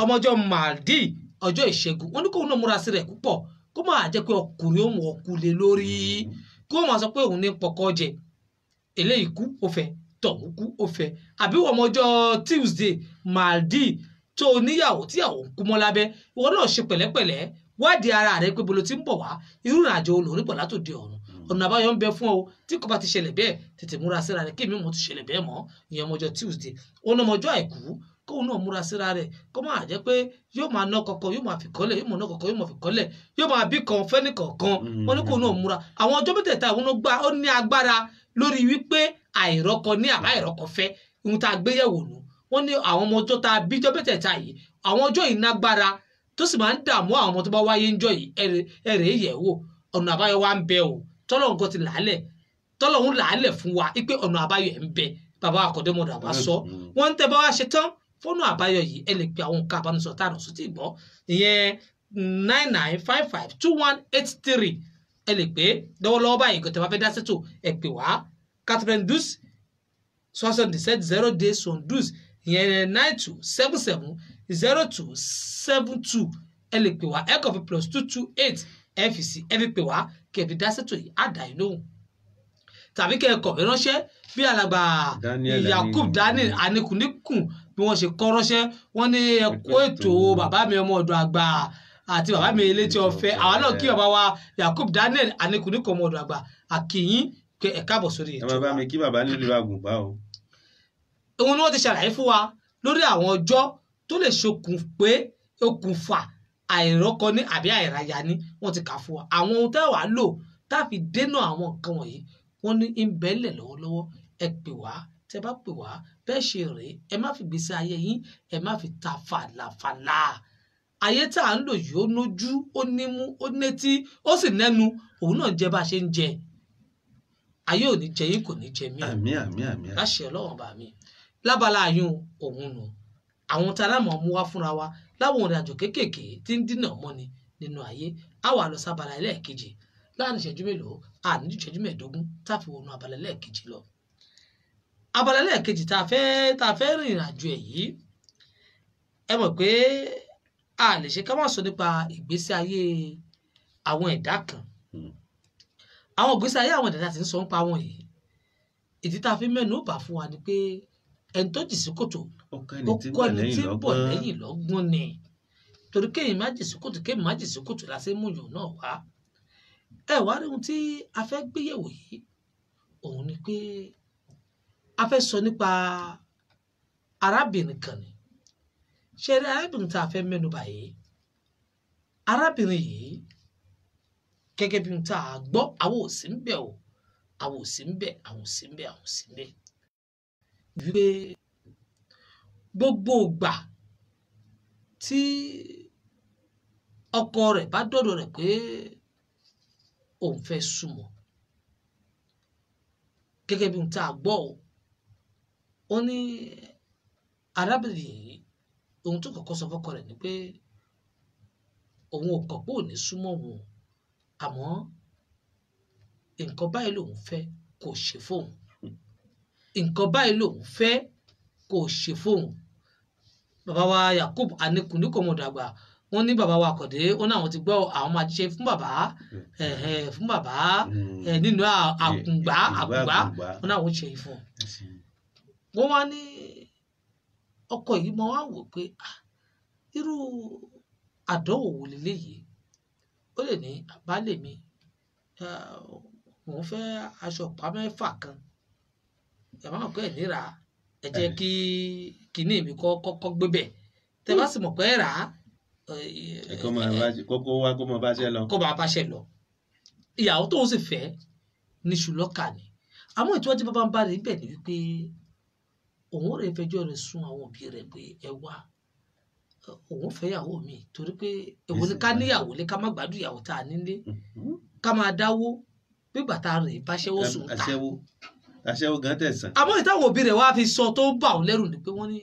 ọmọjọ́ Mahdi ọjọ́ Ìṣẹ́gun wọn ní kóun náà múra sí rẹ̀ púpọ̀ kó máa jẹ́ pé ọkùnrin òun ọkùnrin lórí kó máa sọ pé òun ní pọkọ jẹ eléyìí kú ó fẹ́ tọ̀hún kú ó fẹ́ àbí ọmọjọ́ Tuesday Mahdi tó níyàwó tíyàwó ń kú mọ́ lábẹ́ ìwọ náà ṣe pẹ̀lẹ́pẹ̀lẹ́ wádìí ara rẹ̀ pé bolo ti ń bọ̀ wá irú ìrìnàjò olórí pọ̀ látòdì ọ̀run ọ̀nà àbáyọ ń bẹ fún ọ tí kò bá ti ṣẹlẹ̀ bẹ́ẹ̀ tètè múra síra rẹ̀ kí èmi mọ̀ ti ṣẹlẹ̀ bẹ́ẹ̀ mọ́ ìyẹn ọmọjọ́ Tuesday òun ọmọjọ́ Àìkú kóun náà múra síra rẹ̀ kó máa jẹ́ pé yóò máa ná kọ̀kọ̀ yóò máa fi kọ́lẹ̀ yóò máa ná kọ̀kọ̀ yóò máa fi kọ́lẹ̀ yóò máa bí kan fẹ́ ní kọ̀ọ̀kan wọn ní kóun náà múra àwọn ọjọ́ mẹ́tẹ̀ẹ̀ta àwọn ó ní agbára lórí wípé àìrọ́kọ ní àbá àìrọ́kọ fẹ́ ohun tá a gbé yẹ̀wò nù wọ́n ní àwọn ọmọ ọjọ́ tá a bíjọ́ mẹ́tẹ̀ẹ̀ta yìí àwọn ọjọ́ yìí nágbára tó sì máa ń dààmú àwọn ọmọ tó bá wáyé ń jọ yìí ẹ̀rẹ̀ yẹ̀ wò ọ̀nà àbáyọ wa ń bẹ o tọ́lọ́run kan ti tọ́lọ́run làálẹ̀ fún wa wípé ọ̀nà àbáyọ ẹ̀ ń bẹ bàbá àkọ́dẹ́mọdà wa sọ wọ́n ń tẹ́ bá wa ṣe tán fóònù àbáyọ yìí ẹ lè pe àwọn nǹkan àbánisọ tá a nà sótì gbọ́ ìyẹn 99552183 ẹ lè pé lọ́wọ́lọ́wọ́ báyìí kò tẹ́ bá fẹ́ dá sẹ́tò ẹ pè wá 92 77 0 72 ìyẹn 9277 0272 ẹ lè pè wá ẹ kàn fi +228 ẹ fi sí ẹ fi pè wá kẹ́ fi dá sẹ́tò yìí á dà yín lóhùn tàbí kẹ́ ẹ kọ̀wé ránṣẹ́ bí alàgbà Yakub Daniel anikunikun bí wọ́n ṣe kọ ránṣẹ́ wọ́n ní ẹ kú ètò bàbá mi ọmọ ọ̀dọ̀ àgbà àti bàbá mi elétí ọ̀fẹ́ àwọn náà kí bàbá wa Yakub Daniel anikunikun ọmọ ọ̀dọ̀ àgbà àkìyín kẹ́ ẹ káàbọ̀ sórí ètò. ẹ máa bá mi kí bàbá nílùú àgùnbá o. òun ni wọ́n ti ṣàlàyé fún wa lórí àwọn ọjọ́ tó lè okùnfà àìrọ́kọ ní àbí àìráyà ní wọ́n ti kà fún wa àwọn ohun tá a wà lò tá a fi dènà àwọn nǹkan wọ̀nyí wọ́n ní ń bẹ́lẹ̀ lọ́wọ́lọ́wọ́ ẹ pè wá tẹ́ bá pè wá bẹ́ẹ̀ ṣe rèé ẹ má fi gbèsè ayé yín ẹ má fi ta fàlàfàlà ayé tá à ń lò yìí ó nójú ó nímú ó nétí ó sì nẹ́nu òun náà jẹ́ bá a ṣe ń jẹ ayé ò ní jẹ yín kò ní jẹ mí àmín láṣẹ Ọlọ́run bá mi lábala àyùn òun nù àwọn tá a lámọ̀ mú wá fúnra wa láwọn ìrìn àjò kéékèèké tí ń dínà mọ́ ni nínú ayé á wà lọ sábàlá ẹlẹ́ẹ̀kejì láàrin ìṣẹ́jú mélòó àní ìṣẹ́jú mẹ́ẹ̀ẹ́dógún tá a fi wọnú abala ẹlẹ́ẹ̀kejì lọ. abala ẹlẹ́ẹ̀kejì tá a fẹ́ rìnrìn àjò ẹ̀ yìí ẹ mọ̀ pé a lè ṣe ká má sọ nípa ìgbésí ayé àwọn ẹ̀dá kan àwọn ìgbésí ayé àwọn ẹ̀dá tí ń sọ nípa wọn yìí ìdí tá a fi mẹ́nu bà fún wa ni pé ẹni tó jì sí kòtò ó kọ́ ẹni tí ń bọ̀ lẹ́yìn lọ́gbọ́n ni torí kéèyàn má jì sí kòtò kéèyàn má jì sí kòtò lásán mú yòó náà wá ẹ wá rí ohun tí a fẹ́ gbéyẹ̀wò yìí òun ni pé a fẹ́ sọ nípa arábìnrin kan ni ṣe rí arábìnrin tá a fẹ́ mẹ́nu bà yìí arábìnrin yìí gẹ́gẹ́ bí tá a gbọ́ àwọn ò sí ń bẹ̀ o àwọn ò sí ń bẹ̀ àwọn ò sí ń bẹ̀ àwọn ò sí ń bẹ̀ wípé gbogbo ìgbà tí ọkọ rẹ̀ bá dọ̀dọ̀ rẹ̀ pé òun fẹ́ súnmọ́ gẹ́gẹ́ bí tá a gbọ́ o ó ní arábìnrin yìí ohun tó kọ́kọ́ sọ fọ́kọ rẹ̀ ni pé òun ò kọ̀ pé ò ní súnmọ́ òun àmọ́ nǹkan báyìí lòun fẹ́ kò ṣe fóun nǹkan báyìí lòun fẹ́ kò ṣe fóun bàbá wa Yakub Aníkúnlé kò mọ̀ dàgbà wọ́n ní bàbá wa Àkàndé wọ́n náà wọ́n ti gbọ́ àwọn máa ṣe fún bàbá nínú àkùngbá wọ́n náà wọ́n ṣe fún wọ́n wá ní ọkọ yìí mọ wá wò pé irú àdánwò wò lélẹ́yìí ó lè ní àbálẹ mi òun fẹ́ aṣọ ọ̀pá mẹ́fà kan ẹ máa kọ́ ẹ̀ níra ẹ jẹ́ kí kinní mi kọ́kọ́ gbé bẹ̀ tẹ́ bá sì mọ̀ pé ẹ rà á. kókó wá kó mọ bá ṣe lọ. kó bá bá ṣe lọ ìyàwó tóun sì fẹ́ ní ṣùlọ́kà ni àmọ́ ìtọ́jú bàbá ń bá rẹ̀ bẹ̀ ni wípé òun rẹ̀ fẹjọ́ rẹ̀ sùn àwọn òbí rẹ̀ pé ẹ wá òun fẹ́ ìyàwó mi torí pé èwo ni ká níyàwó lé ká má gbádùn ìyàwó tá a nílé ká máa dáwó gbígbà tá a rìn báṣẹ́wó sùn ta aṣẹ́wó gan tẹ̀sán. àmọ́ ìtàwọn òbí rẹ̀ wá fi sọ tó bà ó lẹ́rù ni pé wọ́n ní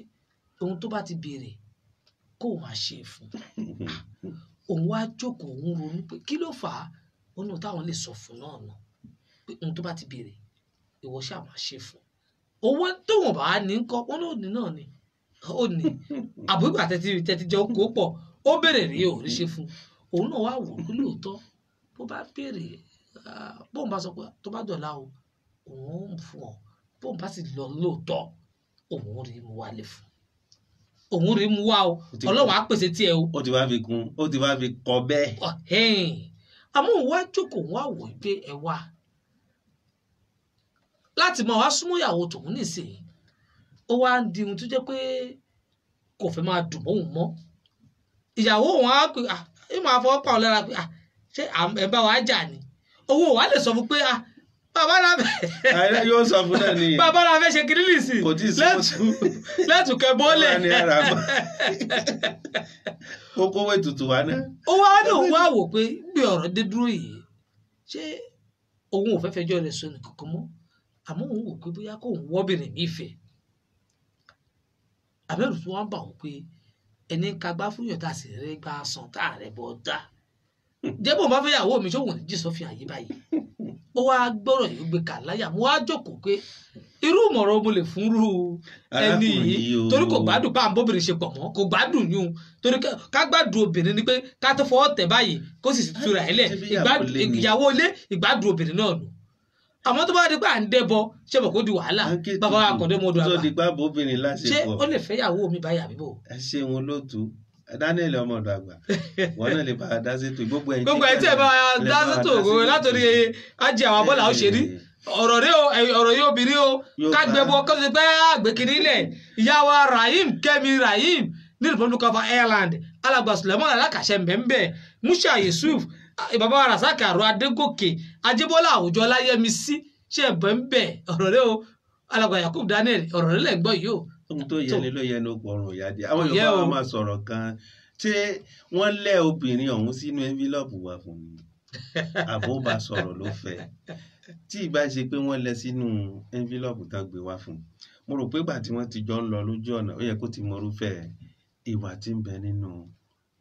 ohun tó bá ti béèrè kó o máa ṣe fún òun wá jókòó òun ronú pé kí ló fà á òun náà táwọn lè sọ fún náà nà pé ohun tó bá ti béèrè ìwọ ṣáà máa ṣe fún owó tó wọn bá ní kọ wọn náà ní náà ni ó ní àbúgbà tẹ́tí jẹ́ kó pọ̀ ó béèrè rí ò rí ṣe fún òun náà wá wò ó lóòótọ́ bó bá béèrè bóun bá sọ pé tó bá dọ̀la o òun fún ọ bóun bá sì lọ lóòótọ́ òun rí mu wálé fún òun rí mu wá o ọlọ́wọ́ á pèsè tiẹ̀ o. ó ti wá fi kún ó ti wá fi kọ bẹ́ẹ̀. àmọ́ òun wá jókòó òun wá wò pé ẹ wá láti máa wá súnmọ́ ìyàwó tòun nísìnyí ó wá ń di ohun tó jẹ́ pé kò fẹ́ máa dùn mọ́ òun mọ́ ìyàwó òun á pè é máa fọwọ́ pa òun lára pé ṣé ẹ bá wa jà ni owó wa lè sọ fún pé bàbá náà fẹ́. ààrẹ yóò sọ fún náà nìyẹn. bàbá náà fẹ́ ṣe kiri nìsí. kò tí ì sí oṣù. lẹ́tùkẹ́ bọ́ọ̀lẹ̀. kókó wẹ̀ tutù wá náà. ó wá ní òun wá wò pé bí ọ̀rọ̀ dé dúró yìí ṣé òun ò fẹ́ fẹjọ́ rẹ̀ sọ nìkankan mọ́ àmọ́ òun wò pé bóyá kóun wọ́bìnrin mi fẹ́ àbẹ̀rù tó wá ń bà wọ́n pé ẹni kagbá fún yọ̀tá sì rẹ̀ gba sàn tá a rẹ̀ bọ́ dà jẹ́ bó bá fẹ́ yàwó mi ṣóhun ní jísọ́ fi àyè báyìí ó wá gbọ́rọ̀ yìí gbé kà láyà mo wá jókòó pé irú ìmọ̀ràn mo lè fún irú ẹni yìí torí kò gbádùn bá àbóbìnrin ṣe pọ̀ mọ́ kò gbádùn yún torí ká gbádùn obìnrin ni pé ká tó fọwọ́ tẹ̀ báyìí kó sì tura ẹ̀ lẹ̀ ìyàwó ilé ìgbádùn obìnrin náà nù àmọ́ tó bá di pé à ń dẹ́bọ ṣé bọ̀ kó di wàhálà bàbá Àkàndé mo dùn àgbà ṣé ó lè fẹ́ yàwó mi báyà bíbò. ẹ ṣe wọn lóòtú Daniel ọmọdé àgbà wọn náà lè bá a dá sétò gbogbo ẹ̀yin tí ẹ bá a dá sétò látòrí ajé àwọn abọ́là ó ṣe rí ọ̀rọ̀ yóò bìrì o kágbẹ́bọ kó ṣe pé àgbèkiri ilẹ̀ ìyá wa Kẹ́mi Rahim ní Republic of Ireland alàgbà Suleiman alákàṣẹ mbẹ́mbẹ́ Musha Yusuf bàbá wa Rasaki Àrò Adégòkè Ajébọ́lá Àwùjọ Ọláyẹmísí ṣe mbẹ́mbẹ́ ọ̀rọ̀ rẹ o alàgbà Yakub Daniel ọ̀rọ̀ rẹ lẹ́ gbọ́ yìí o. ohun tó yẹ ni ló yẹ ní okùn ọrùn ìyá díẹ̀ àwọn Yorùbá wa máa sọ̀rọ̀ kan ṣé wọ́n lẹ̀ obìnrin ọ̀hún sínú envelope wa fún mi àbó bá sọ̀rọ̀ ló fẹ́ tí ìbá ṣe pé wọ́n lẹ̀ sínú envelope tán gbé wá fún mo rò pé gbà tí wọ́n ti jọ ń lọ lójú ọ̀nà ó yẹ kó ti mọrúfẹ́ ìwà tí ń bẹ nínú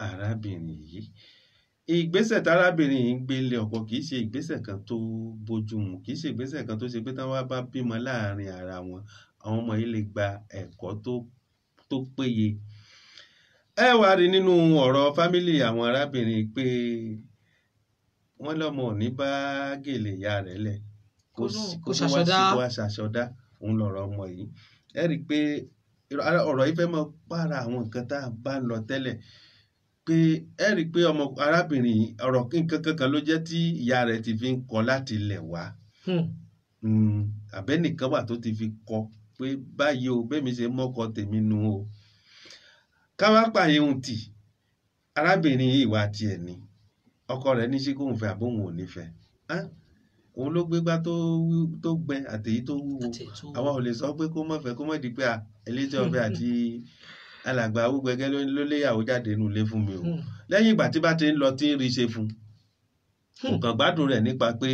arábìnrin yìí ìgbésẹ̀ tárábìnrin yìí ń gbé lé ọkọ kì í ṣe ìgbésẹ̀ kan tó bójúmu kì í ṣe ìgbésẹ̀ kan tó ṣe pé táwọn bá bímọ láàrin ara wọn àwọn ọmọ yìí lè gba ẹ̀kọ́ tó péye. Ẹ wá rí nínú ọ̀rọ̀ fámílì àwọn arábìnrin pé wọ́n lọ́mọ ò ní bá gèlè ìyá rẹ̀ lẹ̀ kó ṣàṣọdá òun lọ̀rọ̀ ọmọ yìí. Ẹ rí i pé ọ̀rọ̀ yìí fẹ́ mọ pààrà àwọn nǹkan tá a bá ń lọ tẹ́lẹ̀ pé ẹ rí i pé ọmọ arábìnrin yìí ọ̀rọ̀ nǹkan kankan ló jẹ́ tí ìyá rẹ̀ ti fi ń kọ́ láti ilẹ̀ wá àbẹ́nìkan wà tó ti fi kọ́ pé báyìí o bẹ́ẹ̀ ṣe mọ́kọ tèmi nu o. Ká wá pààyàn ohun tì arábìnrin yìí wá tiẹ̀ ni ọkọ rẹ̀ ní sí kóun fẹ́ àbóhùn ò ní fẹ́ òun ló gbégbá tó gbẹ àtèyí tó wúwo àwa ò lè sọ pé kó mọ̀ fẹ́ kó mọ̀ di pé elétí ọbẹ̀ àti alàgbà awúgbẹgẹ ló léyàwó jáde nù lé fún mi o lẹ́yìn ìgbà tí bá ti ń lọ tí ń rí ṣe fún kò kàn gbádùn rẹ̀ nípa pé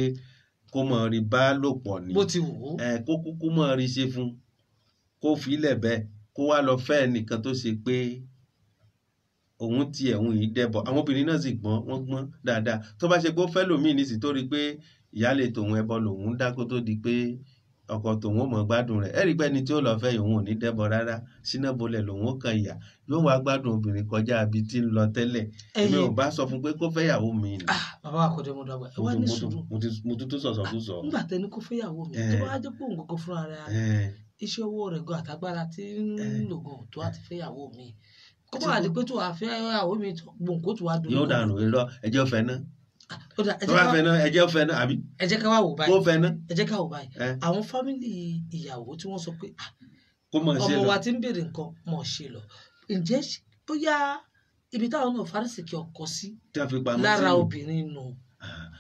kó mọ̀ rí bá lò pọ̀ ni bó ti wù ú kó kúkú mọ̀ rí ṣe fún kó filẹ̀ bẹ́ẹ̀ kó wá lọ fẹ́ nìkan tó ṣe pé òun yìí dẹ́bọ̀ àwọn obìnrin náà sì wọ́n gbọ́n dáadáa tó bá ṣe pé ó fẹ́ lòmíì ní sì tó rí pé ìyáálé tòun ẹbọ lòun dá kó tó di pé ọkọ tòun ò mọ̀ gbádùn rẹ̀ ẹ̀rí pẹ́ni tí ó lọ fẹ́ òun ò ní dẹ́bọ̀ rárá síná bolẹ̀ lòun ó kan ìyà yóò wá gbádùn obìnrin kọjá ibi tí ń lọ tẹ́lẹ̀ mi ò bá sọ fún pé kó fẹ́yàwó mi ni. bàbá àkọ́dé mo dàgbà ẹ wá ní sùúrù mo tún tó sọ̀sọ̀ tó sọ. nígbà tẹni kó fẹ́yàwó mi tó bá jẹ́ pé òun kọ́kọ́ fúnra rẹ̀ iṣẹ́ owó rẹ̀ gan àtàgbára tí ń lò gan tó àti fẹ́yàwó mi kó bá wà ní pé tó wà fẹ́yàwó mi gbòǹkó tó wà dùn. yóò dànù irọ́ ẹjọ́ fẹ́ náà tó bá fẹ́ náà ẹjẹ́ fẹ́ náà àbí. ẹ jẹ́ ká wá wò báyìí kó fẹ́ náà. ẹ jẹ́ ká wò báyìí àwọn fámìlì ìyàwó tí wọ́n sọ pé ọmọ wa ti ń béèrè nǹkan mọ̀ ṣe lọ ǹjẹ́ bóyá ibi táwọn náà fárísìkì ọkọ sí lára obìnrin nù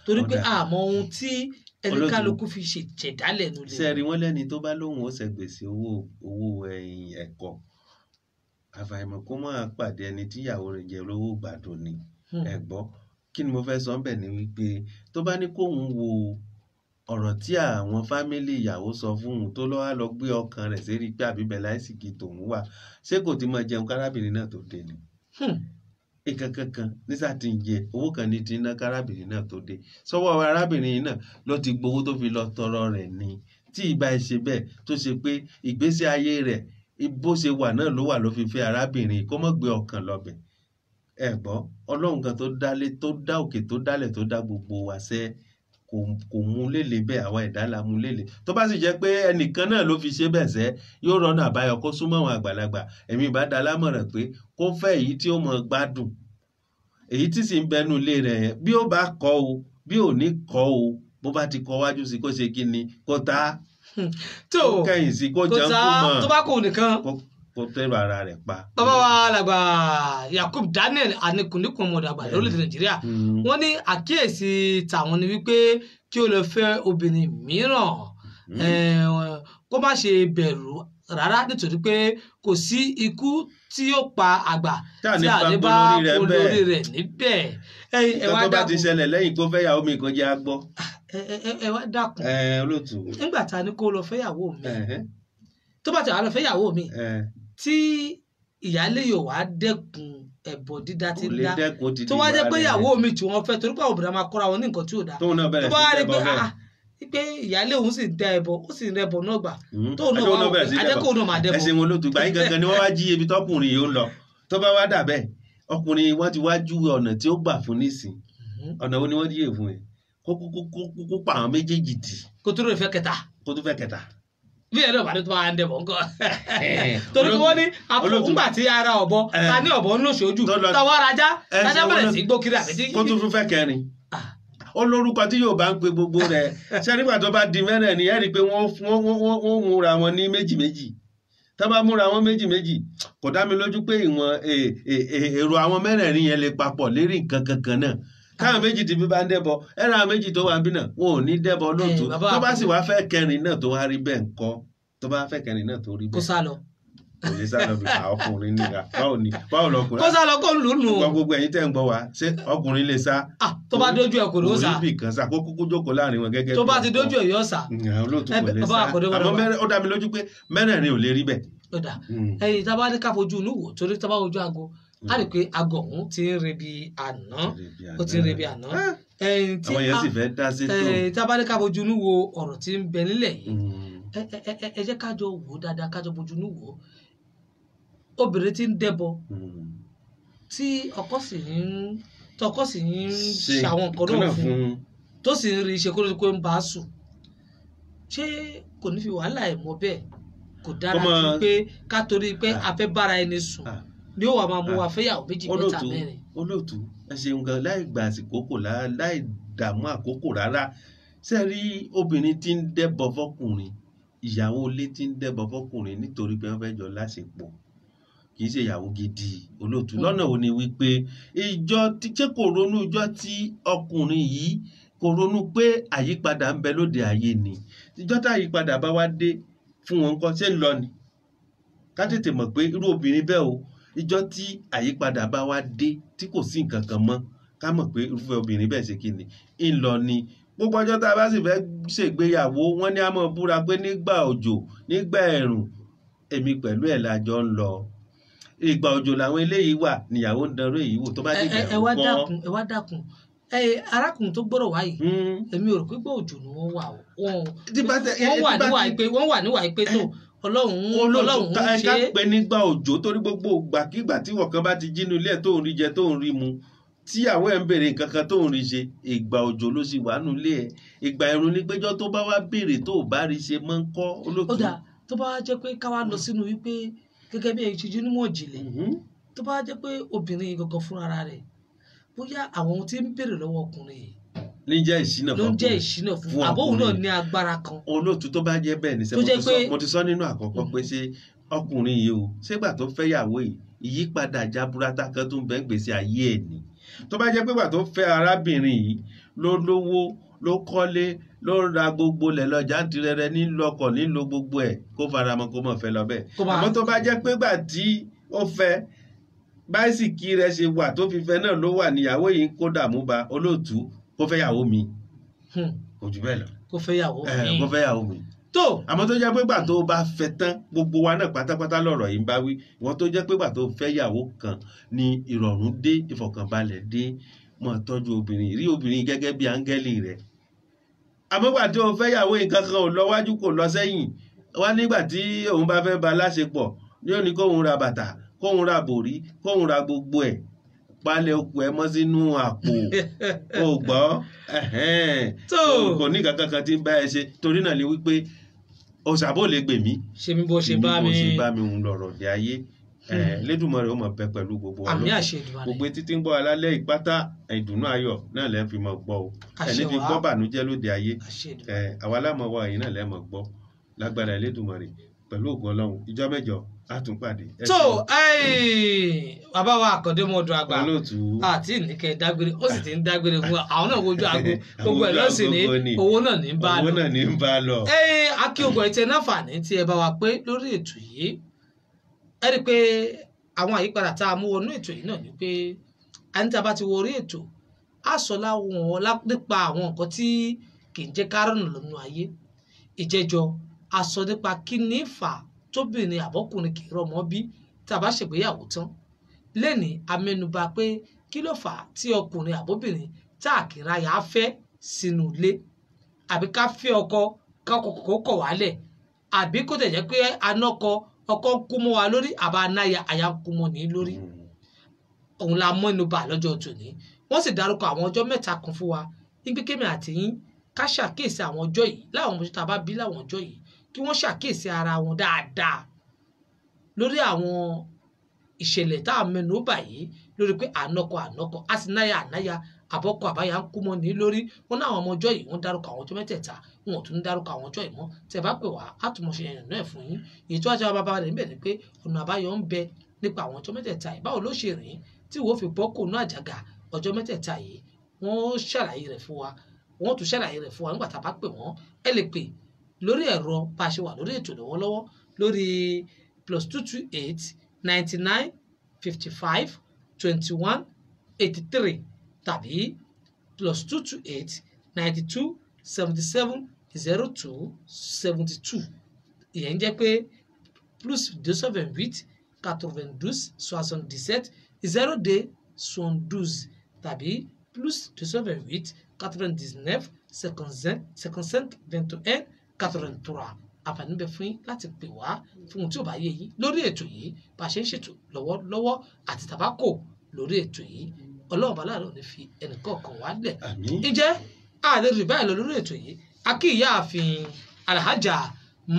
torí pé àmọ́ ohun tí ẹnìkálukú fi ṣèdálẹ̀ nulẹ̀. sẹ́ẹ̀rì wọ́n lẹ́ni tó bá lóhùn ó ṣègbèsè owó ẹ̀kọ́ àfàìmọ̀ kó máa pàdé ẹni tíyàwó rẹ̀ jẹ́ lówó gbàdùn ni ẹ̀gbọ́n kí ni mo fẹ́ sọ bẹ́ẹ̀ ni wípé tó bá ní kóun wo ọ̀rọ̀ tí àwọn fámílì ìyàwó sọ fún òun tó lọ́wọ́ lọ gbé ọkàn rẹ̀ sérí pé àbíbẹ̀ láìsìkì tòun wà ṣé kò ti máa jẹun kárábìnrin náà tó dé ni. nǹkan kankan nísà tí ń jẹ owó kan ní ti ná kárábìnrin náà tó dé sọ́wọ́ arábìnrin náà ló ti gbowó tó fi lọ tọrọ rẹ̀ ni tí ìbá ẹ ṣe bẹ́ẹ̀ tó ṣe pé ìgbésí ayé rẹ̀ bó ṣe wà náà ló wà ló fi fẹ́ arábìnrin kó má gbé ọkàn lọ́bẹ̀ ẹ gbọ́ ọlọ́run kan tó dá òkè tó dálẹ̀ tó dá gbogbo wa sẹ́ kò mú lélẹ̀ bẹ́ẹ̀ àwa ẹ̀dá la mú lélẹ̀ tó bá sì jẹ́ pé ẹnìkan náà ló fi ṣe bẹ́ẹ̀ sẹ́ yóò rọ́nà àbáyọ kó súnmọ́ àwọn àgbàlagbà èmi ìbá dá lámọ̀ràn pé kó fẹ́ èyí tí ó mọ gbádùn èyí tí sì ń bẹnu ilé rẹ̀ bí ó bá kọ́ o bí ò ní kọ́ o bó bá ti kọ́ wájú sí kó ṣe kí ni kó ta tó kẹ́yìn sí kó jẹun kó mọ̀ tó bá kò nìkan kó tẹ́rù ara rẹ̀ pa. bàbá wa làgbà Yakub Daniel Anikunnikun ọmọdàgbà lórílẹ̀ Nàìjíríà wọ́n ní àkíyèsí tàwọn ni wípé kí ó lọ fẹ́ obìnrin mìíràn kó má ṣe bẹ̀rù rárá nítorí pé kò sí ikú tí yóò pa àgbà tí àdébá olórí rẹ̀ níbẹ̀. ìkan tó bá ti ṣẹlẹ̀ lẹ́yìn kó fẹ́ yàwó mi kò jẹ́ agbọ́. ẹ wá dákun olóòtú. nígbà tá a ní kó lọ fẹ́ yàwó mi tó bá ti wà lọ fẹ́ yàwó mi tí ìyáálé yóò wá dẹ́kun ẹbọ dídá tí ń dá tó wá jẹ́ pé ìyàwó mi tí wọ́n fẹ́ torí pé àwọn obìnrin máa kọ́ra wọn ní nǹkan tí ò dáa tó bá rí pé ìyáálé òun sì dá ẹbọ ó sì rẹ ẹbọ náà gbà tóun náà wà ajẹ́kọ̀ọ́ náà máa dẹ́bọ. ẹsẹ̀ wọn ló tún gbà yín gangan ni wọ́n wá jí ibi tọkùnrin yìí ó ń lọ tó bá wá dà bẹ́ẹ̀ ọkùnrin wọn ti wá júwe ọ̀nà tí ó gbà fún nísìn ọ̀nà wo ni wọ́n díye fún ẹ kó pa àwọn méjèèjì tì. kó tó fẹ́ kẹta bí ẹ̀rọ ìbàdàn tó máa ń dẹ̀bọ̀ nǹkan torí wọ́n ní àpòkúngbà tí ara ọ̀bọ ta ní ọ̀bọ ń lòṣojú tọwọ́ rajá bẹ̀rẹ̀ sí gbókiri àbẹ́tí. kó tún fẹ́ kẹrin olórúkọ tí yóò bá ń pe gbogbo rẹ̀ ṣé nígbà tó bá di mẹ́rẹ̀ ni ẹ rí i pé wọ́n múra wọn ní méjì tá bá múra wọn méjì kò dá mi lójú pé ìwọ̀n èrò àwọn mẹ́rẹ̀ẹ̀rin yẹn lè papọ̀ lérí nǹkan kankan náà káwọn méjì tí bí bá ń dẹ́bọ ẹ̀rọ àwọn méjì tó wà ń bí náà wọn ò ní dẹ́bọ lóòótọ́ tó bá sì wá fẹ́ kẹrin náà tó wá rí bẹ́ẹ̀ ńkọ́ tó bá fẹ́ kẹrin náà tó rí bẹ́ẹ̀. kó sá lọ. kò lè sá lọ bí ká ọkùnrin níra báwo lọkùnrin. kó sá lọ kó lù ú nù. gbogbo ẹ̀yin tẹ́ ń gbọ́ wa ṣé ọkùnrin lè sá. tó bá dójú ẹ̀ kò ló sá. kò rí bì kan sá kó kúkú jókòó láàrin wọn gẹ́gẹ́ bí. tó bá ti dójú ẹ̀ yọ sá. olóòtú kò lè sá àmọ́ ó dá mi lójú pé mẹ́rẹ̀ẹ̀rin ò lè rí bẹ́ẹ̀. ẹ̀yìn tá a bá ní ká fojú inú wò torí tá a bá wojú aago a rí i pé aago ọ̀hún ti ń rebi àná ó ti ń rebi àná. àwọn yẹn sì fẹ́ dá sí tó. tí a bá ní ká bojú inú wo ọ̀rọ̀ tí ń bẹ nílẹ̀ yìí ẹ jẹ́ ká jọ wò ó dáadáa ká jọ bojú inú wò ó. Obìnrin tí ń dẹ́bọ tí ọkọ sì ń ṣàwọn nǹkan náà fún tó sì ń rí iṣẹ́ kó ló pé ń bá a sùn ṣé kò ní fi wàhálà ẹ̀ mọ́ bẹ́ẹ̀ kò dára ju pé ká torí pé a fẹ́ bára ẹni sùn ni ó wà máa mú wa fẹ́yàwó méjì mẹ́ta mẹ́rin. olóòtú ẹ ṣeun gan láì gbà àsìkò kò láì dààmú àkókò rárá ṣe rí obìnrin tí ń dẹ́bọ fọkùnrin ìyàwó ilé tí ń dẹ́bọ fọkùnrin nítorí pé wọ́n fẹ́ jọ láṣepọ̀ kì í ṣe ìyàwó gidi olóòtú lọ́nà wo ni wípé ìjọ tí ṣé kò ronú ìjọ tí ọkùnrin yìí kò ronú pé àyípadà ń bẹ lóde ayé ni ìjọ tá àyípadà bá wá dé fún wọn nǹkan ṣé ń lọ ni ká tètè mọ̀ pé irú obìnrin bẹ́ẹ̀ o ìjọ tí àyípadà bá wá dé tí kò sí nǹkan kan mọ́ ká mọ̀ pé irúfẹ́ obìnrin bẹ́ẹ̀ ṣe kí ni ń lọ ni gbogbo ọjọ́ tá a bá sì fẹ́ ṣègbéyàwó wọ́n ní a máa búra pé nígbà òjò nígbà ẹ̀rùn èmi pẹ̀lú ẹ̀ lájọ ń lọ ìgbà òjò làwọn eléyìí wà níyàwó ń dánrò èyí wò tó bá dìgbà ẹ wá dákun arákùnrin tó gbọ́dọ̀ wáyé èmi ò rò pé gbọ́ òjò ni wọ́n wà wọ́n wà níwà pé tó ọlọ́run ń ṣe ká pé nígbà òjò torí gbogbo gbàkígbà tí wọ́n kan bá ti jínú ilé tó ń rí jẹ tó ń rí mu tí àwọn ẹ̀ ń béèrè nǹkan kan tó ń rí ṣe ìgbà òjò ló sì wà nù ilé ẹ̀ ìgbà ẹ̀rùn ní péjọ tó bá wá béèrè tó ò bá rí ṣe máa ń kọ́ olóòtú. ó dà tó bá wá jẹ́ pé ká wá lọ sínú wípé gẹ́gẹ́ bí èyí ṣojú nímọ̀ ìjìnlẹ̀ tó bá jẹ́ pé obìnrin gangan fúnra rẹ̀ bóyá àwọn ohun tí ń béèrè lọ́wọ́ ọkùnrin yìí ló ń jẹ́ ìṣínà fún àbóhùn náà ní agbára kan. olóòtú tó bá jẹ́ bẹ́ẹ̀ ní sẹ́ mo ti sọ nínú àkọ́kọ́ pé ṣé ọkùnrin yìí o ṣégbà tó fẹ́ yàwó yìí ìyípadà jaburata kan tó ń bẹ ń gbèsè ayé ẹ̀ ni tó bá jẹ́ pé gbà tó fẹ́ arábìnrin yìí ló lówó ló kọ́lé ló ra gbogbo lẹ̀ lọ jàǹtìrẹrẹ nílò ọkọ̀ nílò gbogbo ẹ̀ kó faramọ́ kó mọ̀ fẹ́ lọ bẹ́ẹ̀ àmọ́ tó bá jẹ́ pé gbà tí ó fẹ́ báísìkì rẹ̀ ṣe wà tó fi fẹ́ náà ló wà níyàwó yìí kó dààmú ba olóòtú kó fẹ́ yàwó mi kò jù bẹ́ẹ̀ lọ kó fẹ́ yàwó mi tó àmọ́ tó jẹ́ pé gbà tó bá fẹ́ tán gbogbo wa náà pátápátá lọ̀rọ̀ yìí ń bá wí ìwọ́n tó jẹ́ pé gbà tó fẹ́ yàwó kan ni ìrọ̀rùn dé ìfọ̀kànbalẹ̀ dé mọ̀ tọ́jú obìnrin rí obìnrin gẹ́gẹ́ bí áńgẹ́lì rẹ̀ àmọ́ gbà tí o fẹ́ yàwó nǹkan kan ò lọ wájú kò lọ sẹ́yìn wá nígbà tí òun bá fẹ́ ba láṣepọ̀ ní òní kóun ra bàtà kóun ra bòrí kóun ra gbogbo ẹ̀ palẹ̀ okùn ẹ̀ mọ́ sínú àpò o gbọ́ kò ní kankan kan tí ń bá ẹ ṣe torí náà ni wípé òṣàbò lè gbè mí ṣe mi bó ṣe bá mi ń lọ̀rọ̀ dé ayé Lédùmarè ó mọ̀ bẹ pẹ̀lú gbogbo wa gbogbo títí ń bọ̀ alálẹ̀ ìpátá ìdùnnú ayọ̀ náà lẹ́ fi mọ̀ gbọ́ o ẹni fi gbọ́ bànújẹ́ lóde ayé àwa lámọ̀ wọ ẹ̀yìn náà lẹ́ mọ̀ gbọ́ lágbára Lédùmarè pẹ̀lú ògo Ọlọ́run ìjọ mẹ́jọ á tún pàdé. tó bàbá wa Àkàndé Mọ́dún àgbà àti ìníkẹ́ dágbére ó sì ti ń dágbére fún wa àwọn náà wojú aago gbogbo ẹ̀ lọ́sìn ní owó náà ní bá lọ. akíogun ẹ̀ tí ẹ náfààní tí ẹ bá wa pé lórí ètò yìí ẹ rí i pé àwọn àyípadà tá a mú wọnú ètò yìí náà ni pé àníta bá ti wọ orí ètò á sọ nípa àwọn nǹkan tí kì í jẹ́ kárọ̀nù lọ́nà ayé ìjẹ́jọ́ a sọ nípa kí ní fà tóbìnrin àbọ́kùnrin kì í rọmọ bí tá a bá ṣègbéyàwó tán lẹ́ni amẹ́nubà pé kí ló fà á tí ọkùnrin àbóbìnrin tá a kì í ráyà á fẹ́ sínú ilé àbí ká fẹ́ ọkọ kọ́kọ́ kọ̀ wálẹ̀ àbí kó tẹ̀ jẹ́ pé anọ́kọ ọkọ ń kú mọ́ wa lórí àbá anáya àyà ń kú mọ́ ní lórí òun la mẹ́nubà lọ́jọ́ tòní wọ́n sì dárúkọ àwọn ọjọ́ mẹ́ta kan fún wa ní pé kémi àti yín ká ṣàkíyèsí àwọn ọjọ́ yìí láwọn ọmọ tá a bá bí láwọn ọjọ́ yìí kí wọ́n ṣàkíyèsí ara wọn dáadáa lórí àwọn ìṣẹ̀lẹ̀ tá a mẹ́nu bà yìí lórí pé ànọkọ a sì náyà àbọ́kọ àbáyà ń kú mọ́ ní lórí wọn náà àwọn ọmọ ọjọ́ yìí wọ́n dárúkọ àwọn ọjọ́ mẹ́tẹ̀ẹ̀ta wọn ò tún ní dárúkọ àwọn ọjọ́ yìí mọ́ tẹ́ bá pè wá á tún mọ̀ ṣe ẹ̀yàn náà fún yín èyí tó wájú bàbá rẹ̀ níbẹ̀ ni pé ọ̀nà àbáyọ ń bẹ nípa àwọn ọjọ́ mẹ́tẹ̀ẹ̀ta yìí báwo ló ṣe rìn tí wọ́n fi bọ́ kò ná àjàgà ọjọ́ mẹ́tẹ̀ẹ̀ta yìí wọ́n ṣàlàyé rẹ̀ fún wa wọ́n tún ṣàlàyé rẹ̀ fún wa nígbà tá a bá pè wọ́n ẹ lè pè lórí ẹ̀rọ bá a ṣe wà lórí ètò lọ́wọ́lọ́wọ́ lórí +228 99 55 21 83 tàbí +228 92 77 02 72 ìyẹn jẹ́ pé +228 92 77 0D72 tàbí +228 99 55 55 21 83. Àǹfààní bẹ fún yín láti pè wá fún ohun tí ò bá yé yín lórí ètò yìí bá a ṣe ń ṣètò lọ́wọ́lọ́wọ́ àti tàbákò lórí ètò yìí. Ọlọ́run bá láàárọ̀ ní fi ẹnìkọ̀ọ̀kan wá lẹ̀. Ǹjẹ́ àlè rí báyìí lọ lórí ètò yìí a kí ìyáàfin Alhaja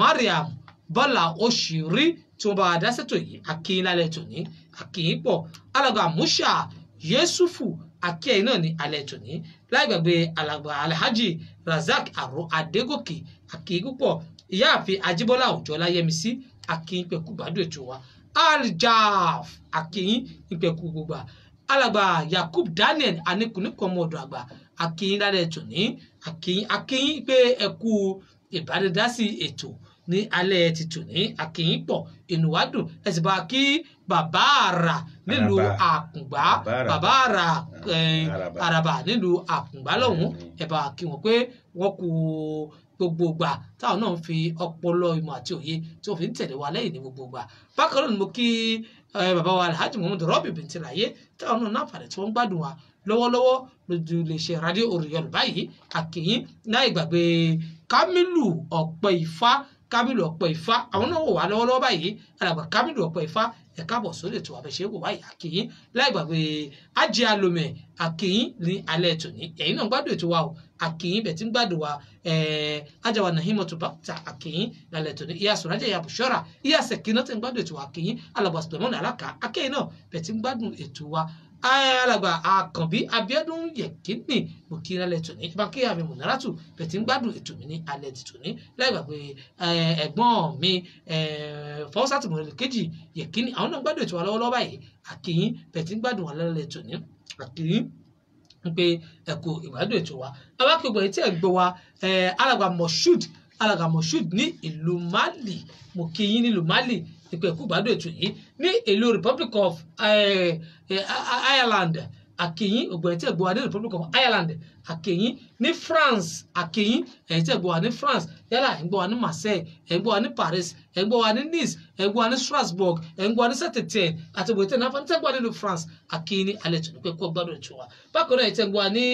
Mariam Bọ́lá Òṣìrí tí wọ́n bá wa dá sẹ́tò yìí a kí yín lálẹ́ tòní a kí yín pọ̀. alàgbà Musha Yusufu akí ẹ̀yin náà ní alẹ́ tòní láì gbàgbé alàgbà Alhaji Razak Aro Adégòkè a kí yín púpọ̀. ìyáàfin Ajíbọ́lá Òjó Láyẹmisí a kí yín pẹ̀kú gbádùn ètò wa. Aljaf a kí yín pẹ̀kú gbogbo alàgbà Yakub Daniel Anikuniko ọmọ ọ̀dọ̀ àgbà a kí yín lálẹ́ tòní a kí yín pé ẹ kú ìbánidásí ètò ní alẹ́ ti tòní a kí yín pọ̀ inú wa dùn ẹ sì bá kí bàbá àrà nílùú Àkùngbá bàbá àrà Àràbà nílùú Àkùngbá lọ́hùn ẹ bá kí wọn pé wọ́n kú gbogbo ìgbà táwọn náà ń fi ọpọlọ ìmọ̀ àti òye tí wọ́n fi ń tẹ̀lé wa lẹ́yìn ní gbogbo ìgbà. Bákan náà ni mo kí bàbá wa Alhaji Muhammad Rabi Bintilaye táwọn náà náfààní tí wọ́n ń gbádùn wa lọ́wọ́lọ́wọ́ lójú iléeṣẹ́ Radio Orí Yorùbá yìí àkìyín láì gbàgbé Kamilu Ọ̀pẹ-Ifá àwọn náà wò wá lọ́wọ́lọ́wọ́ báyìí alàgbà Kamilu Ọ̀pẹ-Ifá ẹ káàbọ̀ sórí ètò àbẹ̀ṣe wò wáyé àkìyín láì gbàgbé Ajé Alomẹ àkìyín ní alẹ́ tòní ẹ̀yin náà gbádùn ètò wa o àkìyín bẹ̀ tí ń gbádùn wa Ajawa Nahimatu Bakta àkìyín lálẹ́ tòní ìyá Sùnrájà ìyá Bùṣọ́rà ìyá Sẹ̀kínà tí ń gbádùn ètò wa àkìyín alàgbà Sùlẹ̀mọ́nù Àlàkà àkìyín náà bẹ̀ tí ń gbádùn ètò wa alàgbà Àkànbí Abíọ́dún Yẹ̀kínì mùkírà lẹ́tọ̀ ní bákí àmì Mùnáràtù bẹ̀tí ń gbádùn ètò mi ní alẹ́ tìtò ní láì gbàgbé ẹ̀gbọ́n mi Fọwọ́sátì Mọ̀lẹ́ kejì Yẹ̀kínì àwọn náà gbádùn ètò wa lọ́wọ́lọ́wọ́ báyìí àkìyín bẹ̀tí ń gbádùn wa lálẹ́ tò ní àkìyín pé ẹ̀kọ́ ìgbádùn ètò wa abákẹ́gbọ̀n etí ẹ̀ gbọ́ wa alàgbà Moshood ní ìlú Mali mùkíyín nílùú Mali ìpè ẹ̀kú gbádùn ètò yìí ní ìlú Republic of Ireland àkìyín ògbọ̀n ẹ̀tí ẹ̀gbọ́n wa ní Republic of Ireland àkìyín ní France àkìyín ẹ̀tí ẹ̀gbọ́n wa ní France yálà ẹ̀gbọ́n wa ní Marseille ẹ̀gbọ́n wa ní Paris ẹ̀gbọ́n wa ní Nice ẹ̀gbọ́n wa ní Strasbourg ẹ̀gbọ́n wa ní Saint-Étienne àti ògbọ̀n ẹ̀tí ẹ̀gbọ́n wa nílùú France àkìyín ní alẹ́ tó ní pé kó gbádùn ètò wa bákan náà ẹ̀tí ẹ̀gbọ́n wa ní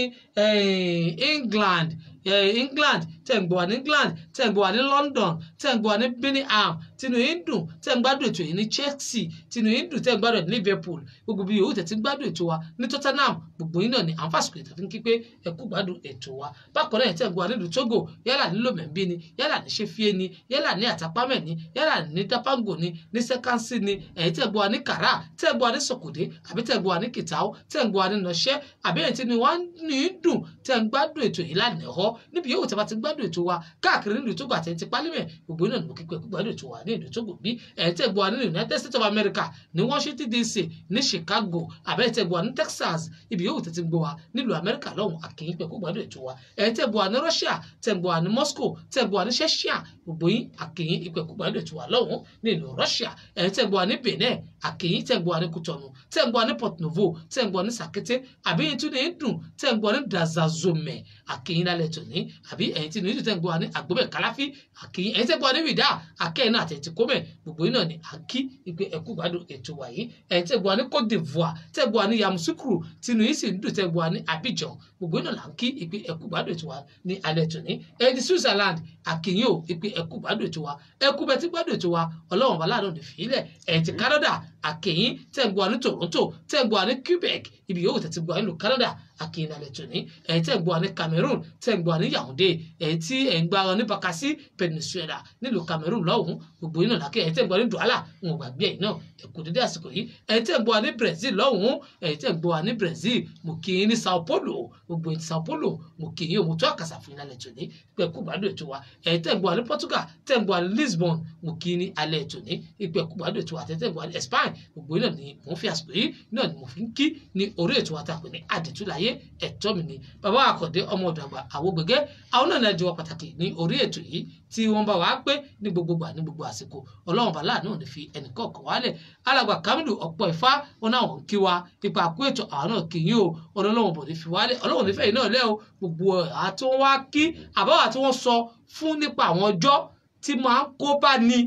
England tẹ̀ ń gbọ́ wa ní England tẹ̀ ń gbọ́ wa ní London tẹ̀ ń gbọ́ wa ní Birmingham tìǹú Hindu tẹ̀ ń gbádùn ètò yìí ní Chelsea tìǹú Hindu tẹ̀ ń gbádùn ètò ní Liverpool gbogbo bí yòówù tẹ̀ ti ń gbádùn ètò wa ní Tottenham gbogbo yín náà ní àǹfààsìkò ètò àfi ń kí pé ẹ kú gbádùn ètò wa bákan náà tẹ̀ ń gbọ́ wa nílùú Togo yálà ní Lomembi ni yálà ní Ṣefie ni yálà ní Àtàpámẹ̀ ni yálà ní Dapango ni ní Sẹ́kánsì ni ẹ̀yin tẹ̀ ń gbọ́ wa ní Kàrà tẹ̀ ń gbọ́ wa ní Sọ̀kòdé àbí tẹ̀ ń gbọ́ wa ní Kìtàó tẹ̀ ń gbọ́ wa ní Nọ̀ṣẹ́ àbí ẹ̀yin tí ni wọ́n ní dùn tẹ̀ ń gbádùn ètò yìí lánàá ẹ̀họ́ níbi yóò tẹ́ bá ti gbádùn ètò wa káàkiri nílùú Togo àti ti Pálímẹ̀ gbogbo náà ni mo kí pé gbádùn ètò wa ní ìlú Togo bí ẹ̀ẹ́tẹ̀ gbọ́ wa ní United States of America ní Washington DC ní Chicago àbẹ́ẹ̀tẹ̀ gbọ́ wa ní Texas ibi yóò tẹ́ ti gbọ́ wa nílùú America lọ́hùn àkìyìn pé kó gbádùn ètò wa ẹ̀ẹ́tẹ̀ gbọ́ wa ní Russia tẹ̀ gbọ́ wa ní Moscow tẹ̀ gbọ́ wa ní Chechnya gbogbo yín àkìyìn ìpè kó gbádùn ètò wa lọ́hùn nílùú Russia ẹ̀ẹ́tẹ̀ gbọ́ wa ní Benin àkìyìn tẹ̀ gbọ́ wa ní Cotonou tẹ̀ gbọ́ wa ní Port Novo tẹ̀ gbọ́ wa ní Sakete àbí ẹ̀yin tún ní dùn tẹ̀ gbọ́ wa ní Dazazome àkìyìn lálẹ́ tòní àbí ẹ̀yin tí ní tẹ̀ gbọ́ wa ní Àgbọ̀bẹ̀ Kàláfí àkìyìn ẹ̀yin tẹ̀ gbọ́ wa ní Wìdá àkẹ́yìn náà àtẹ̀tì kọ́mẹ̀ gbogbo yín náà ni àkí ìpè ẹ̀kú gbádùn ètò wa yìí ẹ̀yin tẹ̀ gbọ́ wa ní Côte d'Ivoire tẹ̀ gbọ́ wa ní Yamoussoukro tìǹú yìí sì ń dùn tẹ̀ gbọ́ wa ní Abidjan gbogbo yín náà là ń kí ìpè ẹ̀kú gbádùn ètò wa ní alẹ́ tòní ẹ̀yin ti Switzerland àkìyìn ò ìpè ẹ̀kú gbádùn ètò wa ẹ̀kú bẹ́ẹ̀ ti gbádùn ètò wa Ọlọ́run bá láàánú nìfìlẹ̀ ẹ̀yin ti Canada àkìyìn tẹ̀ gbọ́ wa ní Toronto tẹ̀ gbọ́ wa ní Quebec ibi yòówù tẹ̀ ti gbọ́ wa nílùú Canada àkìyìn alẹ́ tòní ẹ̀yin tẹ̀ gbọ́ wa ní Cameroon tẹ̀ gbọ́ wa ní Yaoundé ẹ̀yin tí ẹ̀ ń gbọ́ wa ní Bakassi Peninsula nílùú Cameroon lọ́hùn gbogbo yín náà làkẹ́ ẹ̀yin tẹ̀ gbọ́ wa ní Douala wọn ò gbàgbé ẹ̀yin náà ẹ̀kú dédé àsìkò yìí ẹ̀yin tẹ̀ gbọ́ wa ní Brazil lọ́hùn ẹ̀yin tẹ̀ gbọ́ wa ní Brazil mo kí yín ní Sao Paulo gbogbo ẹ̀yin Sao Paulo mo kí yín òmùtú àkàsà fún yín lálẹ́ tòní ẹ̀kú gbádùn ètò wa ẹ̀yin tẹ̀ gbọ́ wa ní Portugal tẹ̀ gbọ́ wa ní Lisbon mo kí yín ní alẹ́ tòní ẹ̀kú gbádùn ètò wa tẹ̀ gbọ́ wa ní Spain gbogbo yín náà ni mo fi àsìkò yìí náà ni mo fi ń kí ní orí ètò wa tá a pè ní Àdìtúláyé ẹ̀tọ́ mi ni bàbá Àkàndé ọmọ ọ̀dọ̀ àgbà àwọn gbẹgẹ́ àwọn náà lẹ́jọ́ pàtàkì ní orí ètò yìí tí wọ́n bá wá pé ní gbogbo ní gbogbo àsìkò Ọlọ́run bá láàánú ní fi ẹnìkọ̀ọ̀kan wálẹ̀ alàgbà Kamilu Ọ̀pọ̀-Ifá wọn náà wọ́n kí wa nípa àkó ètò àwọn náà kì í yín o Ọlọ́run bò ní fi wálẹ̀ Ọlọ́run nífẹ̀ẹ́ yìí náà lẹ́ o gbogbo àti wọ́n wá kí àbáwá tí wọ́n sọ fún nípa àwọn ọjọ́ tí máa ń kó bá ní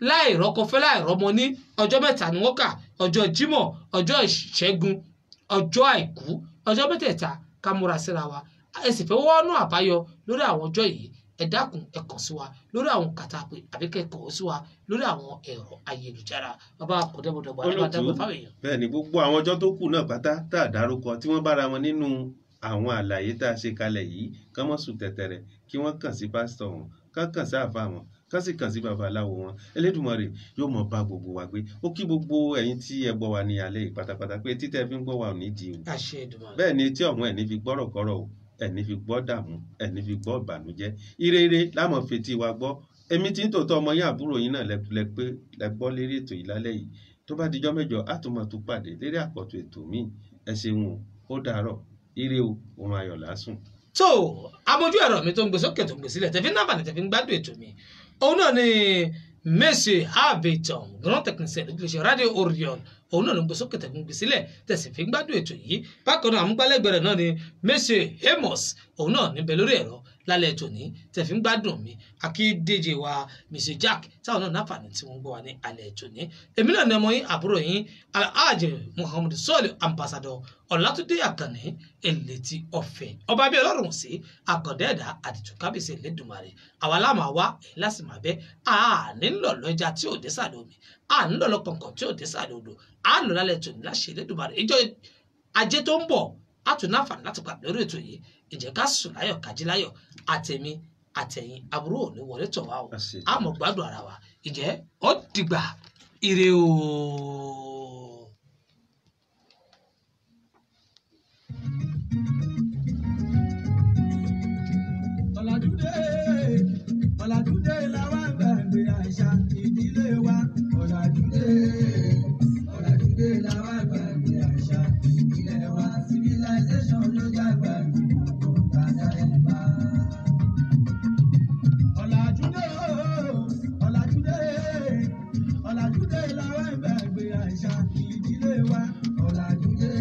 láì rọ́kọfẹ́ láì rọ́mọ ní ọjọ́ mẹ́ta ni wọ́n kà ọjọ́ Jímọ̀ ọjọ́ Ìṣẹ́gun ọjọ́ Àìkú ọjọ́ mẹ́tẹ̀ẹ̀ta ká múra síra wa ẹ sì fẹ́ wọ́nú àbáyọ lórí àwọn ọjọ́ yìí ẹ dákun ẹ kàn sí wa lórí àwọn kàtàpé àbí kẹ́kọ̀ọ́ sí wa lórí àwọn ẹ̀rọ ayélujára bàbá kọ̀dẹ́bọ̀dọ̀gbà alábàdàgbà fáwọn èèyàn. bẹ́ẹ̀ ni gbogbo àwọn ọjọ́ tó kù náà pátá tá a dárúkọ tí wọ́n bára wọn nínú àwọn àlàyé tá a ṣe kalẹ̀ yìí kán mọ́ sùn tẹ̀tẹ̀rẹ̀ kí wọ́n kàn sí pásítọ̀ wọn kàn sí àáfàá wọn kán sì kàn sí babaláwo wọn Elédùmarè yóò mọ bá gbogbo wa gbé ó kí gbogbo ẹ̀yin tí ẹ gbọ́ wa ní alẹ́ yìí pátápátá pé títẹ́ fi ń gbọ́ wa ò ní di o bẹ́ẹ̀ ni tí ọ̀hún ẹ̀ ní fi gbọ́rọ̀kọ́rọ̀ o ẹni fi gbọ́ dààmú ẹni fi gbọ́ ìbànújẹ́ ìrere lámọ̀ fetí wa gbọ́ èmi tí ń tòótọ́ ọmọ yín àbúrò yín náà lẹ gbọ́ lérí ètò yìí lálẹ́ yìí tó bá dijọ́ mẹ́jọ á tún máa tún pàdé lérí àkọ́tún ètò míì ẹ ṣeun ó dàárọ̀ ire o òun ayọ̀ lásùn. tó amójú ẹ̀rọ mi tó ń gbé sókè tó ń gbé sílẹ̀ tẹ̀fín náà bàlẹ̀ tẹ̀fín gbádùn ètò mi òun náà ni Monsieur Haveton grand technicien lójúlẹ̀ṣẹ̀ Radio Orion òun náà ló ń gbé sókè tẹ̀fín gbé sílẹ̀ tẹ̀sí fi gbádùn ètò yìí bákan náà àmúgbálẹ́gbẹ̀rẹ̀ náà ni Monsieur Amos òun náà níbẹ̀ lórí ẹ̀rọ lálẹ́ ètò ní tẹ̀fí gbádùn mi akíndéje wa Mr Jack táwọn náà náfààní tí wọ́n gbọ́ wa ní alẹ́ ètò ní èmi náà ní ọmọ yín àbúrò yín Alhaji Muhammad Sọ́ọ̀lì ambassador Ọlátúndé Àkànní Elétí Ọ̀fẹ́ ọba bíi ọlọ́run sí àkàndé ẹ̀dá àdìtú kábíyèsí Elédùmarè àwa láàmà wá èyí láti máa bẹ́ àní ńlọ̀lọ́ ẹja tí ò dé sàlẹ̀ omi àní ńlọ̀lọ́ kọ̀ǹkọ̀ tí ò dé sàlẹ̀ odò àní lálẹ́ ètò ní láṣẹ Elédùmarè ìjọ ajé tó ń bọ̀ àtúnáfàní láti pàdé lórí ètò yìí ìjẹ́ ká sùn láyọ̀ kájí láyọ̀ àtẹ̀mí àtẹ̀yìn àbúrò òní wọlé tọ̀ wá o àmọ̀ gbádùn ara wa ìjẹ́ ó dìgbà ire o. Ọ̀làjúdé làwọn gbàgbé àṣà ìdílé wa. Ọ̀làjúdé làwọn gbàgbé àṣà ìdílé wa. Civilization ló jágbá gbogbo bàtà ẹ̀fà. Ọ̀làjúdé làwọn gbàgbé àṣà ìdílé wa. Ọ̀làjúdé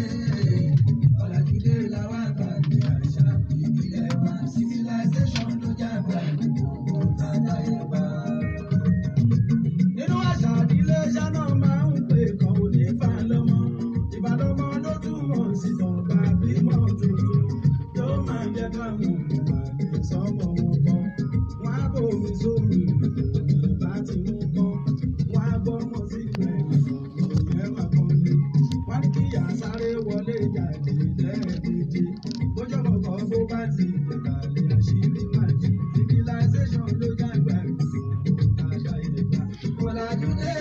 làwọn gbàgbé àṣà ìdílé wa. Civilization ló jágbá gbogbo bàtà ẹ̀fà. Nínú àṣà ìdílé ṣáná máa ń pè kàn ó ní ìbálòmọ. Ìbálòmọ ló túmọ̀ sí tọ̀gbà bímọ tuntun. Yóò máa jẹ́ káwọn olùpàdé sọ́mọ wọn kan. Wọ́n á bòmí sómi ìbá ti mú kan. Wọ́n á gbọ́mọ sí ìgbẹ̀yìn ọ̀gbọ̀n yẹn máa kàn lé. Wọ́n ní kí ìyá sáré wọlé jáde lẹ́ẹ̀kejì. Bójọ́mọ̀ kan bó bá ti ìgbàlẹ̀ àṣírí máa jẹ́. Civilization ló jágbá ìgbà àṣà ìgbà. Ọ̀làjúdé.